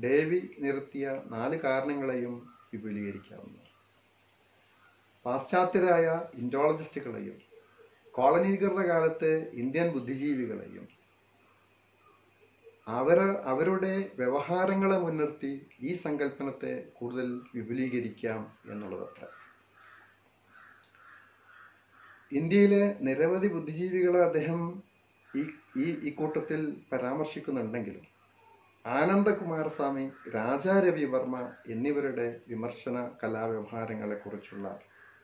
S1: ഡേവി നിരത്തിയ 4 കാരണങ്ങളെയും വിപുലീകരിക്കാവുന്നതാണ്. പാശ്ചാത്യരായ ഇൻഡോളജിസ്റ്റുകളെയും കോളനീകൃത കാലത്തെ ഇന്ത്യൻ ബുദ്ധിജീവികളെയും അവരുടെ വ്യവഹാരങ്ങളെ മുൻനിർത്തി ഈ സങ്കല്പനത്തെ കൂടുതൽ വിപുലീകരിക്കാം എന്നുള്ളതത്ര. ഇന്ത്യയിലെ നിരവധി ബുദ്ധിജീവികളെ അദ്ദേഹം ഈ കൂട്ടത്തിൽ പരാമർശിക്കുന്നുണ്ടെങ്കിലും ആനന്ദകുമാരസ്വാമി, രാജാ രവിവർമ്മ എന്നിവരുടെ വിമർശന കലാവ്യവഹാരങ്ങളെക്കുറിച്ചുള്ള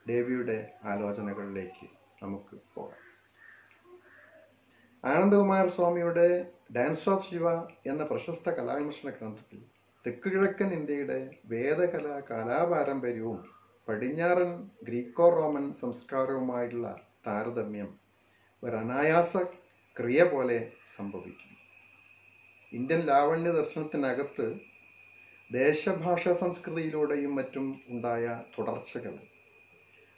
S1: ഡേവിയുടെ ആലോചനകളിലേക്ക് നമുക്ക് പോകാം. ആനന്ദകുമാരസ്വാമിയുടെ ഡാൻസ് ഓഫ് ശിവ എന്ന പ്രശസ്ത കലാവിമർശന ഗ്രന്ഥത്തിൽ തെക്കുകിഴക്കൻ ഇന്ത്യയുടെ കലാപാരമ്പര്യവും പടിഞ്ഞാറൻ ഗ്രീക്കോ റോമൻ സംസ്കാരവുമായിട്ടുള്ള താരതമ്യം ഒരു അനായാസ ക്രിയ പോലെ സംഭവിക്കും. ഇന്ത്യൻ ലാവണ്യ ദർശനത്തിനകത്ത് ദേശഭാഷാ സംസ്കൃതിയിലൂടെയും മറ്റും ഉണ്ടായ തുടർച്ചകൾ,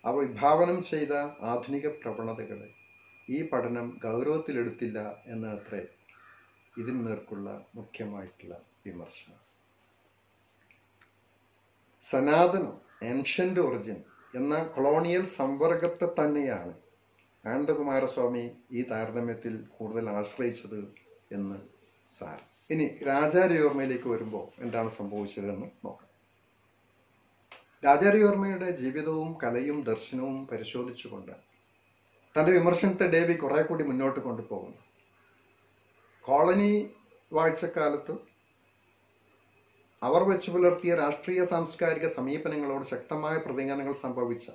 S1: അവ വിഭാവനം ചെയ്ത ആധുനിക പ്രവണതകളെ ഈ പഠനം ഗൗരവത്തിലെടുത്തില്ല എന്നത്രേ ഇതിന് നേർക്കുള്ള മുഖ്യമായിട്ടുള്ള വിമർശനം. സനാതനം, ഏൻഷ്യൻ്റ് ഒറിജിൻ എന്ന കൊളോണിയൽ സംവർഗത്തെ തന്നെയാണ് ആനന്ദകുമാരസ്വാമി ഈ താരതമ്യത്തിൽ കൂടുതൽ ആശ്രയിച്ചത് എന്ന് സാരം. ഇനി രാജാ രവിവർമ്മയിലേക്ക് വരുമ്പോൾ എന്താണ് സംഭവിച്ചതെന്ന് നോക്കാം. രാജാ രവിവർമ്മയുടെ ജീവിതവും കലയും ദർശനവും പരിശോധിച്ചുകൊണ്ട് തൻ്റെ വിമർശനത്തെ ഡേവി കുറെ കൂടി മുന്നോട്ട് കൊണ്ടുപോകുന്നു. കോളനി വാഴ്ചക്കാലത്ത് അവർ വെച്ചു പുലർത്തിയ രാഷ്ട്രീയ സാംസ്കാരിക സമീപനങ്ങളോട് ശക്തമായ പ്രതികരണങ്ങൾ സംഭവിച്ച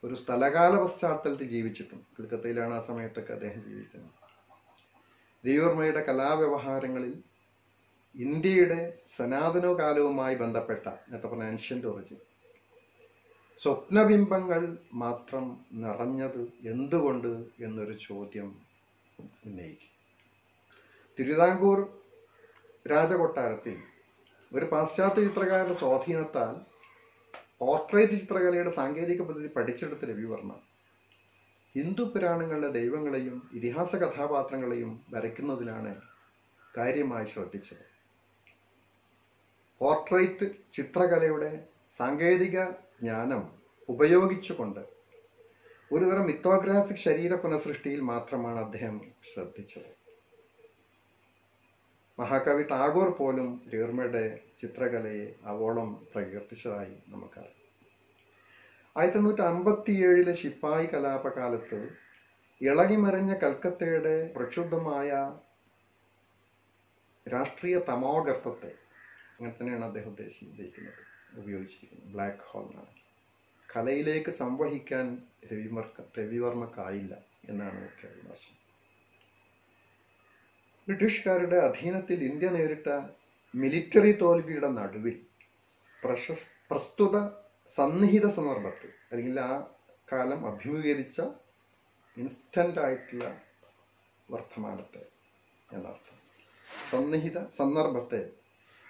S1: ഒരു സ്ഥലകാല പശ്ചാത്തലത്തിൽ ജീവിച്ചിട്ടുണ്ട്. കൽക്കത്തയിലാണ് ആ സമയത്തൊക്കെ അദ്ദേഹം ജീവിക്കുന്നത്. രവിവർമ്മയുടെ കലാവ്യവഹാരങ്ങളിൽ ഇന്ത്യയുടെ സനാതനകാലവുമായി ബന്ധപ്പെട്ട നേരത്തെ പറഞ്ഞ ആൻഷ്യൻ്റ് ഒറിജിൻ സ്വപ്നബിംബങ്ങൾ മാത്രം നിറഞ്ഞത് എന്തുകൊണ്ട് എന്നൊരു ചോദ്യം ഉന്നയിക്കും. തിരുവിതാംകൂർ രാജകൊട്ടാരത്തിൽ ഒരു പാശ്ചാത്യ ചിത്രകാരന്റെ സ്വാധീനത്താൽ പോർട്രേറ്റ് ചിത്രകലയുടെ സാങ്കേതിക പദ്ധതി പഠിച്ചെടുത്ത രവിവർമ്മ ഹിന്ദു പുരാണങ്ങളിലെ ദൈവങ്ങളെയും ഇതിഹാസ കഥാപാത്രങ്ങളെയും വരയ്ക്കുന്നതിലാണ് കാര്യമായി ശ്രദ്ധിച്ചത്. പോർട്രേറ്റ് ചിത്രകലയുടെ സാങ്കേതിക ജ്ഞാനം ഉപയോഗിച്ചുകൊണ്ട് ഒരുതരം മിത്തോഗ്രാഫിക് ശരീര പുനഃസൃഷ്ടിയിൽ മാത്രമാണ് അദ്ദേഹം ശ്രദ്ധിച്ചത്. മഹാകവി ടാഗോർ പോലും രവിവർമ്മയുടെ ചിത്രകലയെ അവോളം പ്രകീർത്തിച്ചതായി നമുക്കറിയാം. 1857 ശിപ്പായി കലാപകാലത്ത് ഇളകിമറിഞ്ഞ കൽക്കത്തയുടെ പ്രക്ഷുബ്ധമായ രാഷ്ട്രീയ തമോഗർത്തത്തെ, അങ്ങനെ തന്നെയാണ് അദ്ദേഹം ഉപയോഗിച്ചിരിക്കുന്നത്, ബ്ലാക്ക് ഹോൾ എന്നാണ്, കലയിലേക്ക് സംവഹിക്കാൻ രവിവർമ്മക്കായില്ല എന്നാണ് മുഖ്യ വിമർശനം. ബ്രിട്ടീഷുകാരുടെ അധീനത്തിൽ ഇന്ത്യ നേരിട്ട മിലിറ്ററി തോൽവിയുടെ നടുവിൽ പ്രസ്തുത സന്നിഹിത സന്ദർഭത്തിൽ, അല്ലെങ്കിൽ ആ കാലം അഭിമുഖീകരിച്ച ഇൻസ്റ്റന്റ് ആയിട്ടുള്ള വർത്തമാനത്തെ എന്നർത്ഥം, സന്നിഹിത സന്ദർഭത്തെ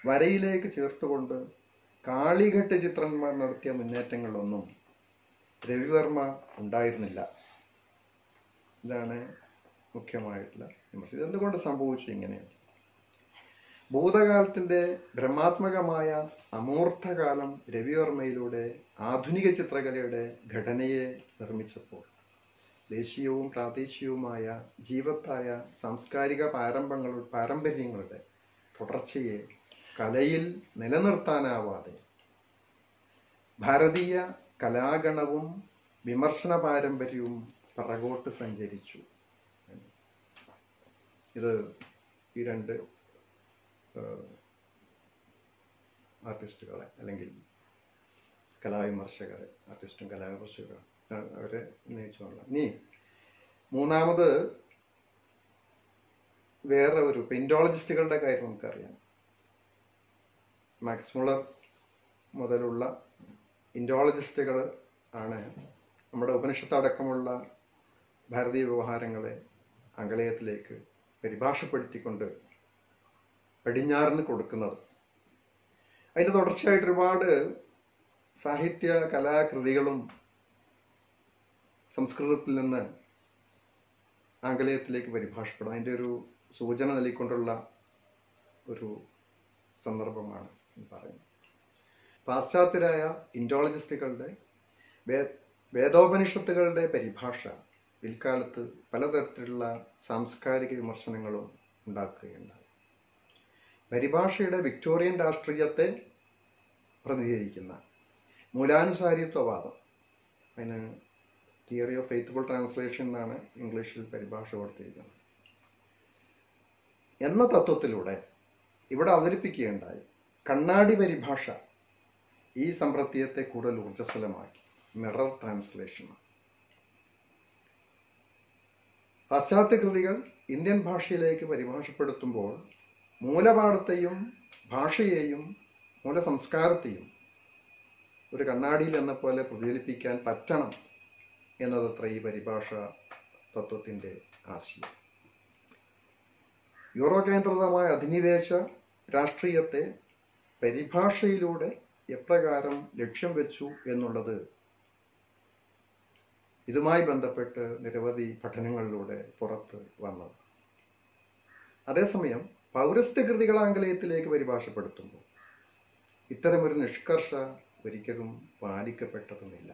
S1: വരയിലേക്ക് ചേർത്തുകൊണ്ട് കാളിഘട്ട് ചിത്രന്മാർ നടത്തിയ മുന്നേറ്റങ്ങളൊന്നും രവിവർമ്മ ഉണ്ടായിരുന്നില്ല. ഇതാണ് മുഖ്യമായിട്ടുള്ള വിമർശനം. എന്തുകൊണ്ട് സംഭവിച്ചു ഇങ്ങനെയാണ്? ഭൂതകാലത്തിൻ്റെ ഭ്രമാത്മകമായ അമൂർത്തകാലം രവിവർമ്മയിലൂടെ ആധുനിക ചിത്രകലയുടെ ഘടനയെ നിർമ്മിച്ചപ്പോൾ ദേശീയവും പ്രാദേശികവുമായ ജീവത്തായ സാംസ്കാരിക പാരമ്പര്യങ്ങളുടെ തുടർച്ചയെ കലയിൽ നിലനിർത്താനാവാതെ ഭാരതീയ കലാഗണവും വിമർശന പാരമ്പര്യവും പിറകോട്ട് സഞ്ചരിച്ചു. ഇത് ഈ രണ്ട് ആർട്ടിസ്റ്റുകളെ, അല്ലെങ്കിൽ കലാവിമർശകരെ, ആർട്ടിസ്റ്റും കലാവിമർശകരും അവരെ ഉന്നയിച്ചുകൊള്ള. ഇനി മൂന്നാമത് വേറെ ഒരു പെയിന്റോളജിസ്റ്റുകളുടെ കാര്യം നമുക്കറിയാം. മാക്സ് മുള്ളർ മുതലുള്ള ഇൻഡോളജിസ്റ്റുകൾ ആണ് നമ്മുടെ ഉപനിഷത്തടക്കമുള്ള ഭാരതീയ വ്യവഹാരങ്ങളെ ആംഗലേയത്തിലേക്ക് പരിഭാഷപ്പെടുത്തിക്കൊണ്ട് പടിഞ്ഞാറിന് കൊടുക്കുന്നത്. അതിൻ്റെ തുടർച്ചയായിട്ട് ഒരുപാട് സാഹിത്യ കലാകൃതികളും സംസ്കൃതത്തിൽ നിന്ന് ആംഗലേയത്തിലേക്ക് പരിഭാഷപ്പെടും. അതിൻ്റെ ഒരു സൂചന നൽകിക്കൊണ്ടുള്ള ഒരു സന്ദർഭമാണ് പറയുന്നത്. പാശ്ചാത്യരായ ഇൻഡോളജിസ്റ്റുകളുടെ വേദോപനിഷത്തുകളുടെ പരിഭാഷ പിൽക്കാലത്ത് പലതരത്തിലുള്ള സാംസ്കാരിക വിമർശനങ്ങളും ഉണ്ടാക്കുകയുണ്ടായി. പരിഭാഷയുടെ വിക്ടോറിയൻ രാഷ്ട്രീയത്തെ പ്രതിനിധീകരിക്കുന്ന മൂലാനുസാരിത്വവാദം, അതിന് തിയറി ഓഫ് ഫെയ്ത്ത്ഫുൾ ട്രാൻസ്ലേഷൻ എന്നാണ് ഇംഗ്ലീഷിൽ പരിഭാഷ കൊടുത്തിരിക്കുന്നത്, എന്ന തത്വത്തിലൂടെ ഇവിടെ അവതരിപ്പിക്കുകയുണ്ടായി. കണ്ണാടി പരിഭാഷ ഈ സമ്പ്രദായത്തെ കൂടുതൽ ഊർജ്ജസ്വലമാക്കി. Mirror translation. പാശ്ചാത്യ കൃതികൾ ഇന്ത്യൻ ഭാഷയിലേക്ക് പരിഭാഷപ്പെടുത്തുമ്പോൾ മൂലപാഠത്തെയും ഭാഷയെയും മൂലസംസ്കാരത്തെയും ഒരു കണ്ണാടിയിൽ എന്ന പോലെ പ്രതിഫലിപ്പിക്കാൻ പറ്റണം എന്നതത്ര ഈ പരിഭാഷ തത്വത്തിൻ്റെ ആശയം. യൂറോ കേന്ദ്രിതമായ അധിനിവേശ രാഷ്ട്രീയത്തെ പരിഭാഷയിലൂടെ എപ്രകാരം ലക്ഷ്യം വെച്ചു എന്നുള്ളത് ഇതുമായി ബന്ധപ്പെട്ട് നിരവധി പഠനങ്ങളിലൂടെ പുറത്ത് വന്നത്. അതേസമയം പൗരസ്ത്യ കൃതികൾ ആംഗലേയത്തിലേക്ക് പരിഭാഷപ്പെടുത്തുമ്പോൾ ഇത്തരമൊരു നിഷ്കർഷ ഒരിക്കലും പാലിക്കപ്പെട്ടതുമില്ല.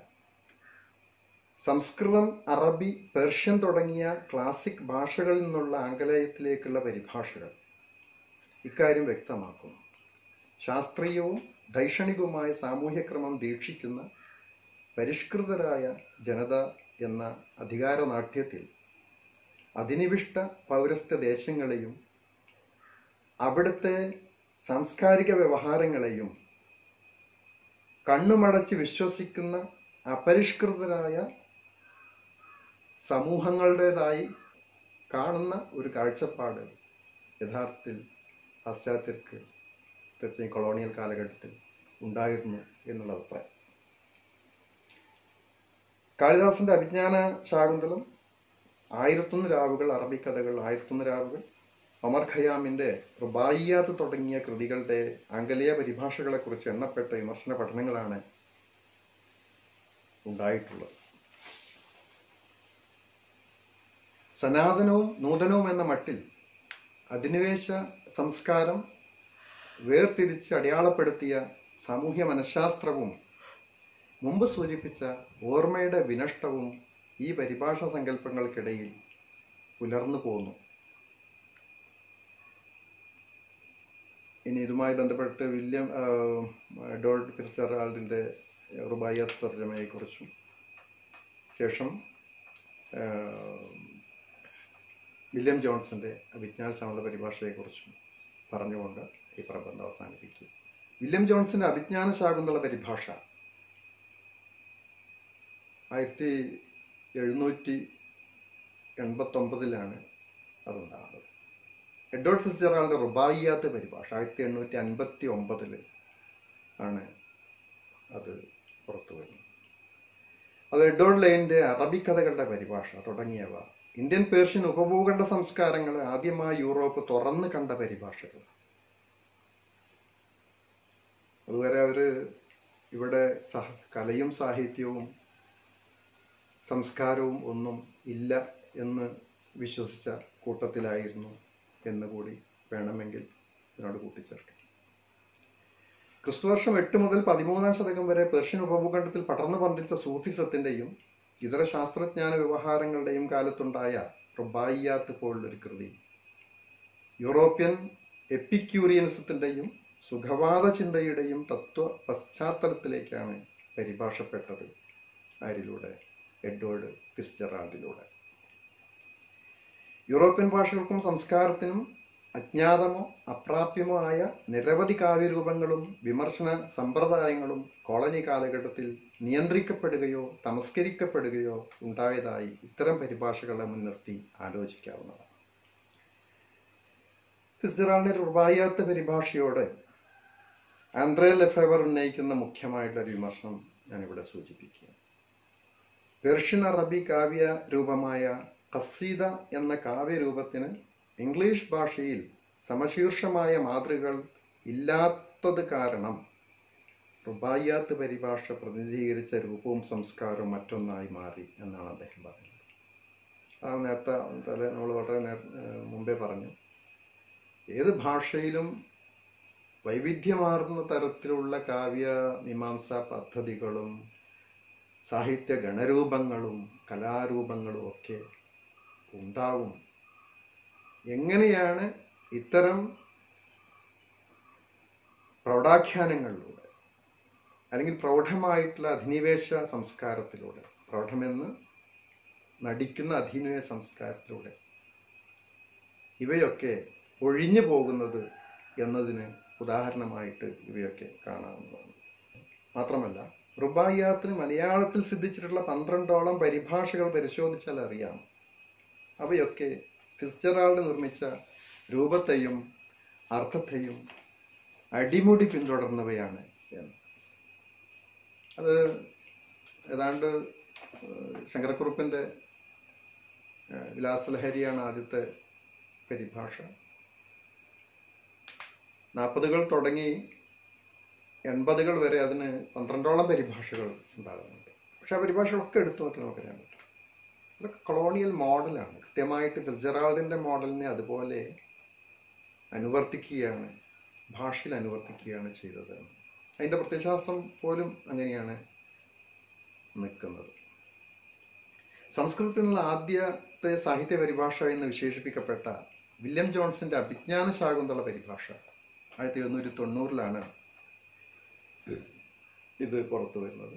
S1: സംസ്കൃതം, അറബി, പേർഷ്യൻ തുടങ്ങിയ ക്ലാസിക് ഭാഷകളിൽ നിന്നുള്ള ആംഗലേയത്തിലേക്കുള്ള പരിഭാഷകൾ ഇക്കാര്യം വ്യക്തമാക്കുന്നു. ശാസ്ത്രീയവും ദൈക്ഷണികവുമായ സാമൂഹ്യക്രമം ദീക്ഷിക്കുന്ന പരിഷ്കൃതരായ ജനത എന്ന അധികാരനാട്യത്തിൽ അധിനിവിഷ്ട പൗരസ്ത്യ ദേശങ്ങളെയും അവിടുത്തെ സാംസ്കാരിക വ്യവഹാരങ്ങളെയും കണ്ണുമടച്ച് വിശ്വസിക്കുന്ന അപരിഷ്കൃതരായ സമൂഹങ്ങളുടേതായി കാണുന്ന ഒരു കാഴ്ചപ്പാട് യഥാർത്ഥത്തിൽ പാശ്ചാത്യർക്ക് തീർച്ചയായും കൊളോണിയൽ കാലഘട്ടത്തിൽ ഉണ്ടായിരുന്നു എന്നുള്ള അഭിപ്രായം. കാളിദാസന്റെ അഭിജ്ഞാന ശാകുന്തളം, 1001 രാവുകൾ, അറബിക്കഥകൾ 1001 രാവുകൾ, ഒമർ ഖയ്യാമിന്റെ റുബായിയാത്ത് തുടങ്ങിയ കൃതികളുടെ ആംഗലേയ പരിഭാഷകളെക്കുറിച്ച് എണ്ണപ്പെട്ട വിമർശന പഠനങ്ങളാണ് ഉണ്ടായിട്ടുള്ളത്. സനാതനവും നൂതനവും എന്ന മട്ടിൽ അധിനിവേശ സംസ്കാരം വേർതിരിച്ച് അടയാളപ്പെടുത്തിയ സാമൂഹ്യ മനഃശാസ്ത്രവും മുമ്പ് സൂചിപ്പിച്ച ഓർമ്മയുടെ വിനഷ്ടവും ഈ പരിഭാഷാ സങ്കല്പങ്ങൾക്കിടയിൽ പുലർന്നു പോന്നു. ഇനി ഇതുമായി ബന്ധപ്പെട്ട് എഡ്വേർഡ് ഫിറ്റ്സ്ജെറാൾഡിന്റെ റുബായിയാത്ത് തർജ്ജമയെക്കുറിച്ചും ശേഷം വില്യം ജോൺസന്റെ അഭിജ്ഞാനശാകുന്തള പരിഭാഷയെക്കുറിച്ചും പറഞ്ഞുകൊണ്ട് ഈ പ്രബന്ധം അവസാനിപ്പിക്കും. വില്യം ജോൺസന്റെ അഭിജ്ഞാനശാകുന്തള പരിഭാഷ 1789 അതുണ്ടാകുന്നത്. എഡ്വേർഡ് ഫിറ്റ്സ്ജെറാൾഡ് റുബായിയാത്ത് പരിഭാഷ 1859 ആണ് അത് പുറത്തു വരുന്നത്. അത് എഡ്വേർഡ് ലെയിന്റെ അറബിക്കഥകളുടെ പരിഭാഷ തുടങ്ങിയവ ഇന്ത്യൻ പേർഷ്യൻ ഉപഭൂഖണ്ഡ സംസ്കാരങ്ങൾ ആദ്യമായി യൂറോപ്പ് തുറന്നു കണ്ട പരിഭാഷകൾ. അതുവരെ അവര് ഇവിടെ കലയും സാഹിത്യവും സംസ്കാരവും ഒന്നും ഇല്ല എന്ന് വിശ്വസിച്ച കൂട്ടത്തിലായിരുന്നു എന്ന് കൂടി വേണമെങ്കിൽ ഇതിനോട് കൂട്ടിച്ചേർക്കാം. ക്രിസ്തുവർഷം 8 മുതൽ 13 ശതകം വരെ പേർഷ്യൻ ഉപഭൂഖണ്ഡത്തിൽ പടർന്നു പന്തിച്ച സൂഫിസത്തിന്റെയും ഇതര ശാസ്ത്രജ്ഞാന വ്യവഹാരങ്ങളുടെയും കാലത്തുണ്ടായ റുബായിയാത്ത് പോലുള്ളൊരു കൃതി യൂറോപ്യൻ എപ്പിക്യൂറിയനിസത്തിന്റെയും സുഖവാദ ചിന്തയുടെയും തത്വ പശ്ചാത്തലത്തിലേക്കാണ് പരിഭാഷപ്പെട്ടത്. ആരിലൂടെ? എഡ്വേർഡ് ഫിറ്റ്സ്ജെറാൾഡിലൂടെ. യൂറോപ്യൻ ഭാഷകൾക്കും സംസ്കാരത്തിനും അജ്ഞാതമോ അപ്രാപ്യമോ ആയ നിരവധി കാവ്യരൂപങ്ങളും വിമർശന സമ്പ്രദായങ്ങളും കോളനി കാലഘട്ടത്തിൽ നിയന്ത്രിക്കപ്പെടുകയോ തമസ്കരിക്കപ്പെടുകയോ ഉണ്ടായതായി ഇത്തരം പരിഭാഷകളെ മുൻനിർത്തി ആലോചിക്കാവുന്നതാണ്. ഫിറ്റ്സ്ജെറാൾഡിന്റെ റുബായിയാത്ത് പരിഭാഷയോട് ആന്ദ്രേ ലെഫെവർ ഉന്നയിക്കുന്ന മുഖ്യമായിട്ടുള്ള ഒരു വിമർശനം ഞാനിവിടെ സൂചിപ്പിക്കുക. പേർഷ്യൻ അറബി കാവ്യ രൂപമായ ഖസീദ എന്ന കാവ്യരൂപത്തിന് ഇംഗ്ലീഷ് ഭാഷയിൽ സമശീർഷമായ മാതൃകകൾ ഇല്ലാത്തത് കാരണം റുബായിയാത്ത് പരിഭാഷ പ്രതിനിധീകരിച്ച രൂപവും സംസ്കാരവും മറ്റൊന്നായി മാറി എന്നാണ് അദ്ദേഹം പറയുന്നത്. അതാണ് നേരത്തെ നമ്മൾ വളരെ മുമ്പേ പറഞ്ഞു. ഏത് ഭാഷയിലും വൈവിധ്യമാർന്ന തരത്തിലുള്ള കാവ്യ മീമാംസാ പദ്ധതികളും സാഹിത്യ ഗണരൂപങ്ങളും കലാരൂപങ്ങളും ഒക്കെ ഉണ്ടാവും. എങ്ങനെയാണ് ഇത്തരം പ്രൗഢാഖ്യാനങ്ങളിലൂടെ അല്ലെങ്കിൽ പ്രൗഢമായിട്ടുള്ള അധിനിവേശ സംസ്കാരത്തിലൂടെ, പ്രൗഢമെന്ന് നടിക്കുന്ന അധിനിവേശ സംസ്കാരത്തിലൂടെ ഇവയൊക്കെ ഒഴിഞ്ഞു പോകുന്നത് എന്നതിന് ഉദാഹരണമായിട്ട് ഇവയൊക്കെ കാണാവുന്നതാണ്. മാത്രമല്ല, റുബായിയാത്തിന് മലയാളത്തിൽ സിദ്ധിച്ചിട്ടുള്ള 12ഓളം പരിഭാഷകൾ പരിശോധിച്ചാൽ അറിയാം അവയൊക്കെ ഫിറ്റ്സ്ജെറാൾഡ് നിർമ്മിച്ച രൂപത്തെയും അർത്ഥത്തെയും അടിമുടി പിന്തുടർന്നവയാണ് എന്ന്. അത് ഏതാണ്ട് ശങ്കരക്കുറുപ്പിന്റെ വിലാസലഹരിയാണ് ആദ്യത്തെ പരിഭാഷ. 40കൾ തുടങ്ങി 80കൾ വരെ അതിന് 12ഓളം പരിഭാഷകൾ ഉണ്ടാകുന്നുണ്ട്. പക്ഷെ ആ പരിഭാഷകളൊക്കെ എടുത്തു നോക്കി നമുക്കറിയാൻ പറ്റും. അതൊക്കെ കൊളോണിയൽ മോഡലാണ്. കൃത്യമായിട്ട് ഫിറ്റ്സ്ജെറാൾഡിന്റെ മോഡലിനെ അതുപോലെ അനുവർത്തിക്കുകയാണ്, ഭാഷയിൽ അനുവർത്തിക്കുകയാണ് ചെയ്തത്. അതിൻ്റെ പ്രത്യയശാസ്ത്രം പോലും അങ്ങനെയാണ് നിൽക്കുന്നത്. സംസ്കൃതത്തിൽ നിന്നുള്ള ആദ്യത്തെ സാഹിത്യ പരിഭാഷ എന്ന് വിശേഷിപ്പിക്കപ്പെട്ട വില്യം ജോൺസന്റെ അഭിജ്ഞാന ശാകുന്തള പരിഭാഷ 1890 ഇത് പുറത്തു വരുന്നത്.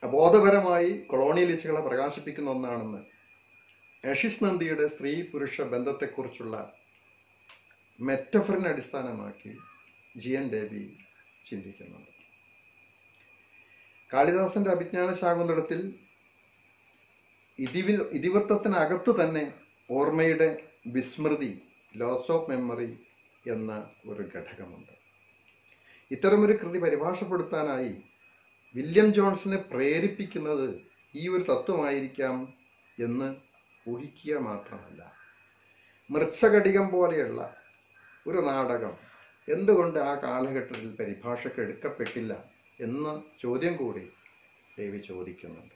S1: അബോധപരമായി കൊളോണിയലിസ്റ്റുകളെ പ്രകാശിപ്പിക്കുന്ന ഒന്നാണെന്ന് ആഷിസ് നന്ദിയുടെ സ്ത്രീ പുരുഷ ബന്ധത്തെക്കുറിച്ചുള്ള മെറ്റഫറിനെ അടിസ്ഥാനമാക്കി GN ദേവി ചിന്തിക്കുന്നുണ്ട്. കാളിദാസന്റെ അഭിജ്ഞാന ശാകുന്തളത്തിൽ ഇതിവൃത്തത്തിനകത്ത് തന്നെ ഓർമ്മയുടെ വിസ്മൃതി, ലോസ് ഓഫ് മെമ്മറി എന്ന ഒരു ഘടകമുണ്ട്. ഇത്തരമൊരു കൃതി പരിഭാഷപ്പെടുത്താനായി വില്യം ജോൺസിനെ പ്രേരിപ്പിക്കുന്നത് ഈ ഒരു തത്വമായിരിക്കാം എന്ന് ഊഹിക്കുക മാത്രമല്ല, മൃച്ഛകടികം പോലെയുള്ള ഒരു നാടകം എന്തുകൊണ്ട് ആ കാലഘട്ടത്തിൽ പരിഭാഷയ്ക്ക് എടുക്കപ്പെട്ടില്ല എന്ന ചോദ്യം കൂടി ദേവി ചോദിക്കുന്നുണ്ട്.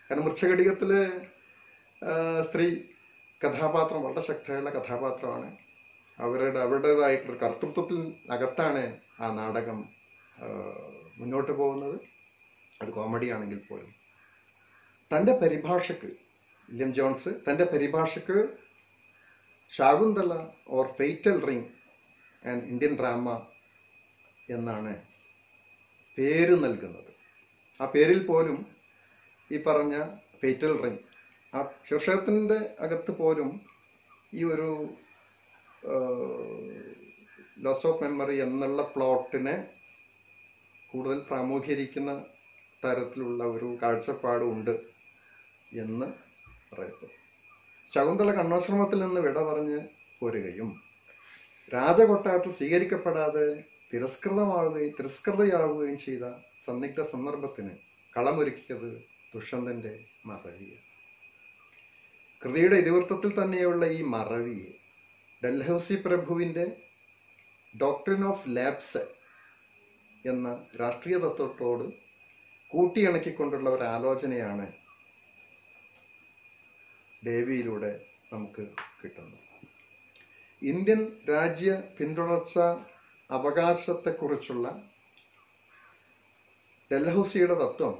S1: കാരണം മൃച്ഛകടികത്തിൽ സ്ത്രീ കഥാപാത്രം വളരെ ശക്തമായ കഥാപാത്രമാണ്. അവരുടേതായിട്ടുള്ള കർത്തൃത്വത്തിൽ അകത്താണ് ആ നാടകം മുന്നോട്ട് പോകുന്നത്. അത് കോമഡി ആണെങ്കിൽ പോലും തൻ്റെ പരിഭാഷക്ക് വില്യം ജോൺസ് തൻ്റെ പരിഭാഷക്ക് Shakuntala or fatal ring and Indian drama എന്നാണ് പേര് നൽകുന്നത്. ആ പേരിൽ പോലും ഈ പറഞ്ഞ ഫെയ്റ്റൽ റിംഗ്, ആ ശീർഷകത്തിൻ്റെ അകത്ത് പോലും ഈ ഒരു ലോസ് ഓഫ് മെമ്മറി എന്നുള്ള പ്ലോട്ടിനെ കൂടുതൽ പ്രാമുഖീകരിക്കുന്ന തരത്തിലുള്ള ഒരു കാഴ്ചപ്പാടും ഉണ്ട് എന്ന് പറയപ്പെടും. ശകുന്തള കണ്ണാശ്രമത്തിൽ നിന്ന് വിട പറഞ്ഞ് പോരുകയും രാജകൊട്ടാരത്തിൽ സ്വീകരിക്കപ്പെടാതെ തിരസ്കൃതയാവുകയും ചെയ്ത സന്നിഗ്ധ സന്ദർഭത്തിന് കളമൊരുക്കിയത് ദുഷ്യന്തന്റെ മറവിയെ. കൃതിയുടെ ഇതിവൃത്തത്തിൽ തന്നെയുള്ള ഈ മറവിയെ ഡൽഹൌസി പ്രഭുവിൻ്റെ ഡോക്ട്രിൻ ഓഫ് ലാപ്സ് എന്ന രാഷ്ട്രീയ തത്വത്തോട് കൂട്ടിയിണക്കിക്കൊണ്ടുള്ള ഒരു ആലോചനയാണ് ദേവിയിലൂടെ നമുക്ക് കിട്ടുന്നത്. ഇന്ത്യൻ രാജ്യ പിന്തുടർച്ച അവകാശത്തെക്കുറിച്ചുള്ള ഡൽഹൌസിയുടെ തത്വം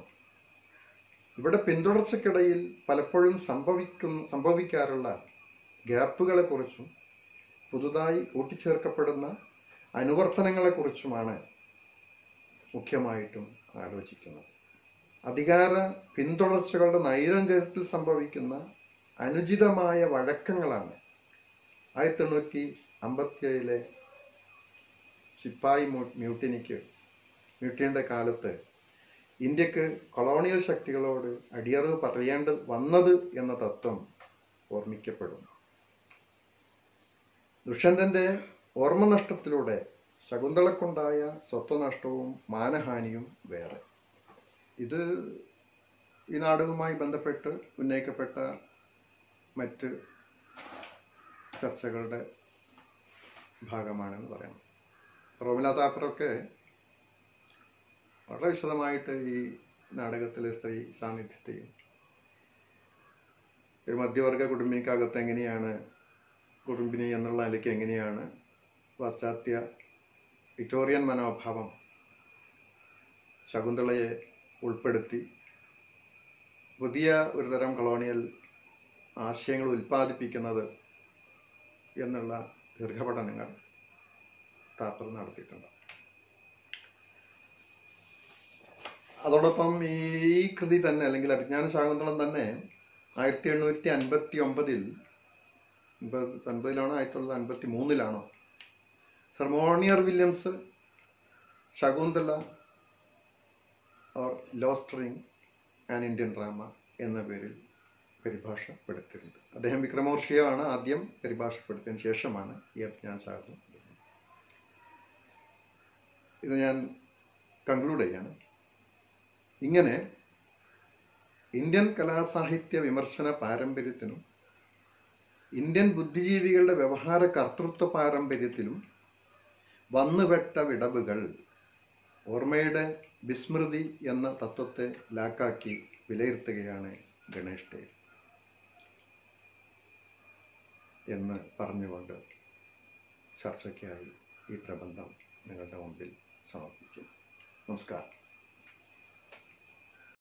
S1: ഇവിടെ പിന്തുടർച്ചയ്ക്കിടയിൽ പലപ്പോഴും സംഭവിക്കാറുള്ള ഗ്യാപ്പുകളെക്കുറിച്ചും പുതുതായി കൂട്ടിച്ചേർക്കപ്പെടുന്ന അനുവർത്തനങ്ങളെക്കുറിച്ചുമാണ് മുഖ്യമായിട്ടും ആലോചിക്കുന്നത്. അധികാര പിന്തുടർച്ചകളുടെ നൈരന്തര്യത്തിൽ സംഭവിക്കുന്ന അനുചിതമായ വഴക്കങ്ങളാണ് 1857 ശിപ്പായി മ്യൂട്ടിനിയുടെ കാലത്ത് ഇന്ത്യക്ക് കൊളോണിയൽ ശക്തികളോട് അടിയറവ് പറയേണ്ടി വന്നത് എന്ന തത്വം ഓർമ്മിക്കപ്പെടുന്നു. ദുഷ്യന്തന്റെ ഓർമ്മനഷ്ടത്തിലൂടെ ശകുന്തളക്കുണ്ടായ സ്വത്വനഷ്ടവും മാനഹാനിയും വേറെ. ഇത് ഈ നാടകവുമായി ബന്ധപ്പെട്ട് ഉന്നയിക്കപ്പെട്ട മറ്റ് ചർച്ചകളുടെ ഭാഗമാണെന്ന് പറയാം. റോമില താപ്പറൊക്കെ വളരെ വിശദമായിട്ട് ഈ നാടകത്തിലെ സ്ത്രീ സാന്നിധ്യത്തെയും ഒരു മധ്യവർഗ കുടുംബിനിക്കകത്ത് എങ്ങനെയാണ് കുടുംബിനി എന്നുള്ള നിലയ്ക്ക് എങ്ങനെയാണ് പാശ്ചാത്യ വിക്ടോറിയൻ മനോഭാവം ശകുന്തളയെ ഉൾപ്പെടുത്തി പുതിയ ഒരുതരം കൊളോണിയൽ ആശയങ്ങൾ ഉൽപ്പാദിപ്പിക്കുന്നത് എന്നുള്ള ദീർഘപഠനങ്ങൾ താപ്പർ നടത്തിയിട്ടുണ്ട്. അതോടൊപ്പം ഈ കൃതി തന്നെ അല്ലെങ്കിൽ അഭിജ്ഞാന ശാകുന്തളം തന്നെ 1859 1953 sir Monier Williams Shakuntala or lost ring and Indian drama എന്ന പേരിൽ പരിഭാഷപ്പെടുത്തിയിട്ടുണ്ട്. അദ്ദേഹം വിക്രമോർഷിയാണ് ആദ്യം പരിഭാഷപ്പെടുത്തിയതിന് ശേഷമാണ് ഈ അഭിജ്ഞാന ശാകുന്തളം. ഇത് ഞാൻ കൺക്ലൂഡ് ചെയ്യാണ്. ഇങ്ങനെ ഇന്ത്യൻ കലാസാഹിത്യ വിമർശന പാരമ്പര്യത്തിനും ഇന്ത്യൻ ബുദ്ധിജീവികളുടെ വ്യവഹാര കർത്തൃത്വ പാരമ്പര്യത്തിലും വന്നുപെട്ട വിടവുകൾ ഓർമ്മയുടെ വിസ്മൃതി എന്ന തത്വത്തെ ലാക്കാക്കി വിലയിരുത്തുകയാണ് ഗണേഷ് ഡേവ് എന്ന് പറഞ്ഞുകൊണ്ട് ചർച്ചയ്ക്കായി ഈ പ്രബന്ധം നിങ്ങളുടെ മുമ്പിൽ സമർപ്പിക്കും. നമസ്കാരം.